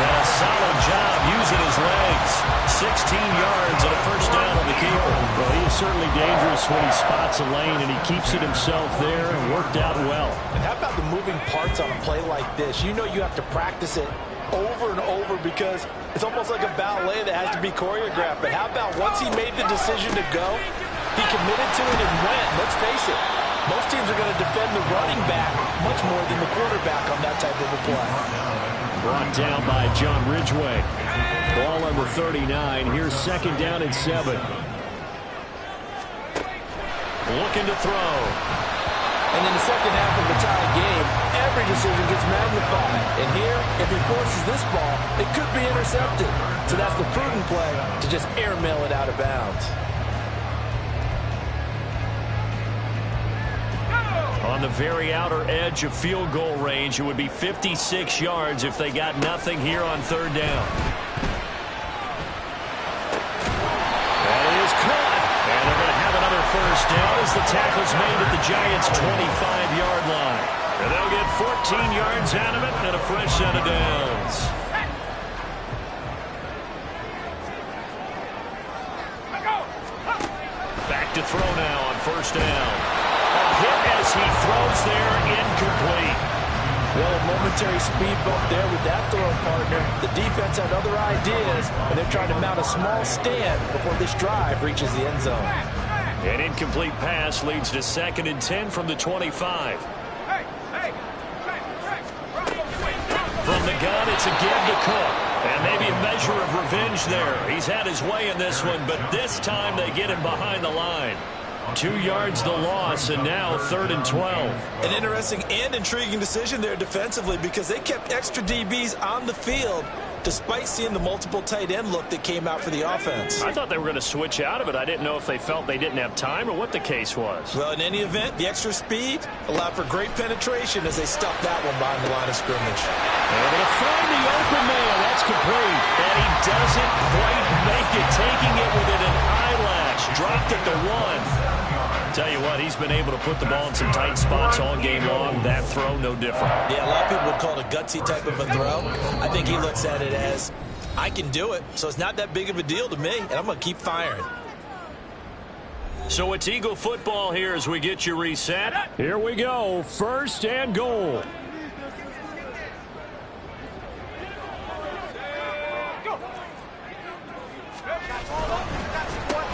And a solid job using his legs. 16 yards and a 1st down on the keeper. Well, he is certainly dangerous when he spots a lane, and he keeps it himself there and worked out well. And how about the moving parts on a play like this? You know you have to practice it over and over because it's almost like a ballet that has to be choreographed. But how about once he made the decision to go, he committed to it and went. Let's face it. Most teams are going to defend the running back much more than the quarterback on that type of a play. Brought down by John Ridgeway. Ball on the 39. Here's 2nd down and 7. Looking to throw. And in the second half of the tie game, every decision gets magnified. And here, if he forces this ball, it could be intercepted. So that's the prudent play to just airmail it out of bounds. On the very outer edge of field goal range, it would be 56 yards if they got nothing here on third down. That is caught. And they're going to have another first down as the tackle's made at the Giants' 25-yard line. And they'll get 14 yards out of it and a fresh set of downs. Back to throw now on first down. A hit as he throws there, incomplete. Well, a momentary speed bump there with that throw partner. The defense had other ideas, and they're trying to mount a small stand before this drive reaches the end zone. An incomplete pass leads to 2nd and 10 from the 25. From the gun, it's a give to Cook. And maybe a measure of revenge there. He's had his way in this one, but this time they get him behind the line. 2 yards the loss, and now 3rd and 12. An interesting and intriguing decision there defensively because they kept extra DBs on the field despite seeing the multiple tight end look that came out for the offense. I thought they were going to switch out of it. I didn't know if they felt they didn't have time or what the case was. Well, in any event, the extra speed allowed for great penetration as they stuffed that one behind the line of scrimmage. They're going to find the open man. That's complete. And he doesn't quite make it, taking it within an eyelash. Dropped it to 1. Tell you what, he's been able to put the ball in some tight spots all game long. That throw, no different. Yeah, a lot of people would call it a gutsy type of a throw. I think he looks at it as, I can do it, so it's not that big of a deal to me, and I'm going to keep firing. So it's Eagle football here as we get you reset. Here we go, 1st and goal.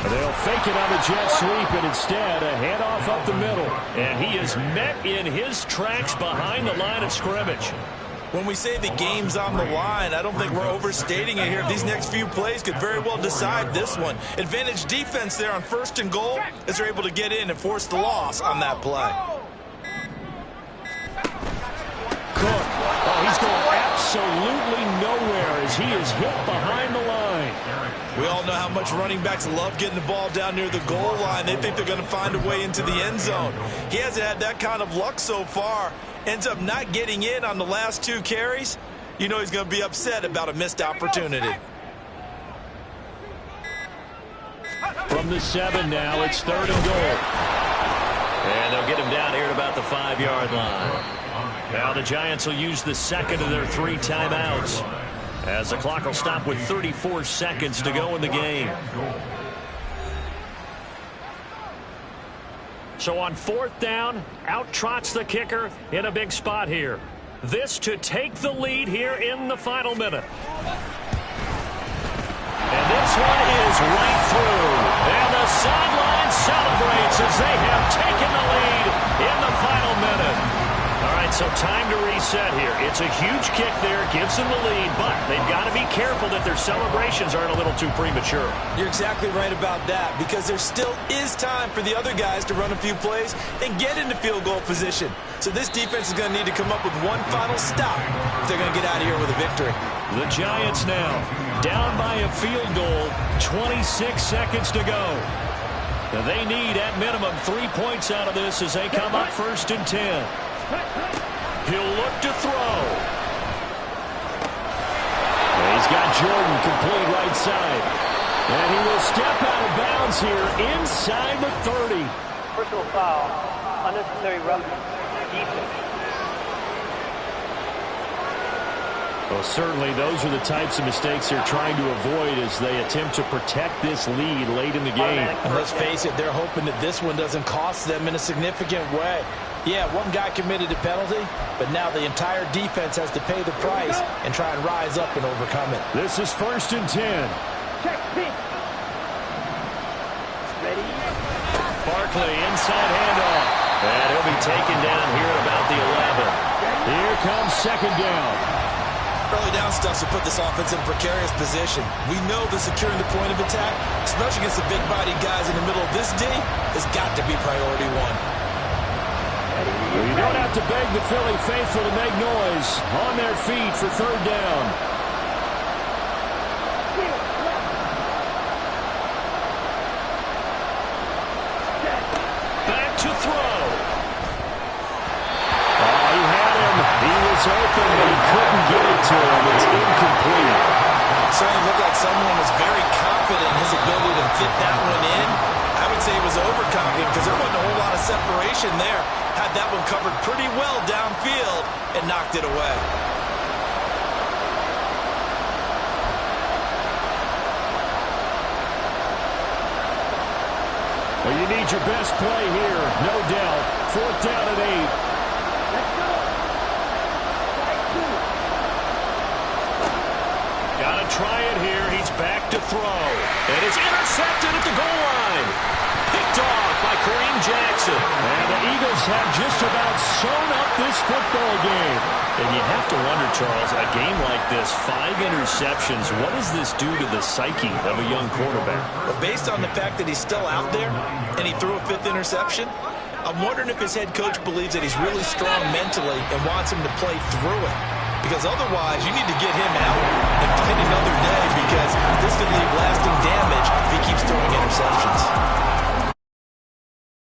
They'll fake it on the jet sweep, and instead a handoff up the middle. And he is met in his tracks behind the line of scrimmage. When we say the game's on the line, I don't think we're overstating it here. These next few plays could very well decide this one. Advantage defense there on 1st and goal as they're able to get in and force the loss on that play. Cook, oh, he's going absolutely nowhere as he is hit behind the line. We all know how much running backs love getting the ball down near the goal line. They think they're going to find a way into the end zone. He hasn't had that kind of luck so far. Ends up not getting in on the last 2 carries. You know he's going to be upset about a missed opportunity. From the 7 now, it's 3rd and goal. And they'll get him down here at about the 5-yard line. Now the Giants will use the 2nd of their 3 timeouts, as the clock will stop with 34 seconds to go in the game. So on 4th down, out trots the kicker in a big spot here. This to take the lead here in the final minute. And this one is right through. And the sideline celebrates as they have taken the lead in the final minute. All right, so time to reset here. It's a huge kick there, gives them the lead, but they've got to be careful that their celebrations aren't a little too premature. You're exactly right about that, because there still is time for the other guys to run a few plays and get into field goal position. So this defense is going to need to come up with one final stop if they're going to get out of here with a victory. The Giants now down by a field goal, 26 seconds to go. Now they need, at minimum, 3 points out of this as they come up 1st and 10. He'll look to throw. He's got Jordan complete right side. And he will step out of bounds here inside the 30. Personal foul, unnecessary roughness, defense. Well, certainly those are the types of mistakes they're trying to avoid as they attempt to protect this lead late in the game. And let's face it, they're hoping that this one doesn't cost them in a significant way. Yeah, one guy committed a penalty, but now the entire defense has to pay the price and try and rise up and overcome it. This is 1st and 10. Check, pitch. Ready? Barkley, inside handoff. And he'll be taken down here at about the 11. Here comes 2nd down. Early down stuff to put this offense in a precarious position. We know that securing the point of attack, especially against the big-bodied guys in the middle of this D, has got to be priority 1. Well, you don't have to beg the Philly faithful to make noise. On their feet for 3rd down. Back to throw. that one covered pretty well downfield and knocked it away. Well, you need your best play here, no doubt. 4th down and 8. Got to try it here. He's back to throw. And it's intercepted at the goal line. Picked off by Kareem Jackson. And the Eagles have just about sewn up this football game. And you have to wonder, Charles, a game like this, 5 interceptions, what does this do to the psyche of a young quarterback? But based on the fact that he's still out there and he threw a 5th interception, I'm wondering if his head coach believes that he's really strong mentally and wants him to play through it. Because otherwise, you need to get him out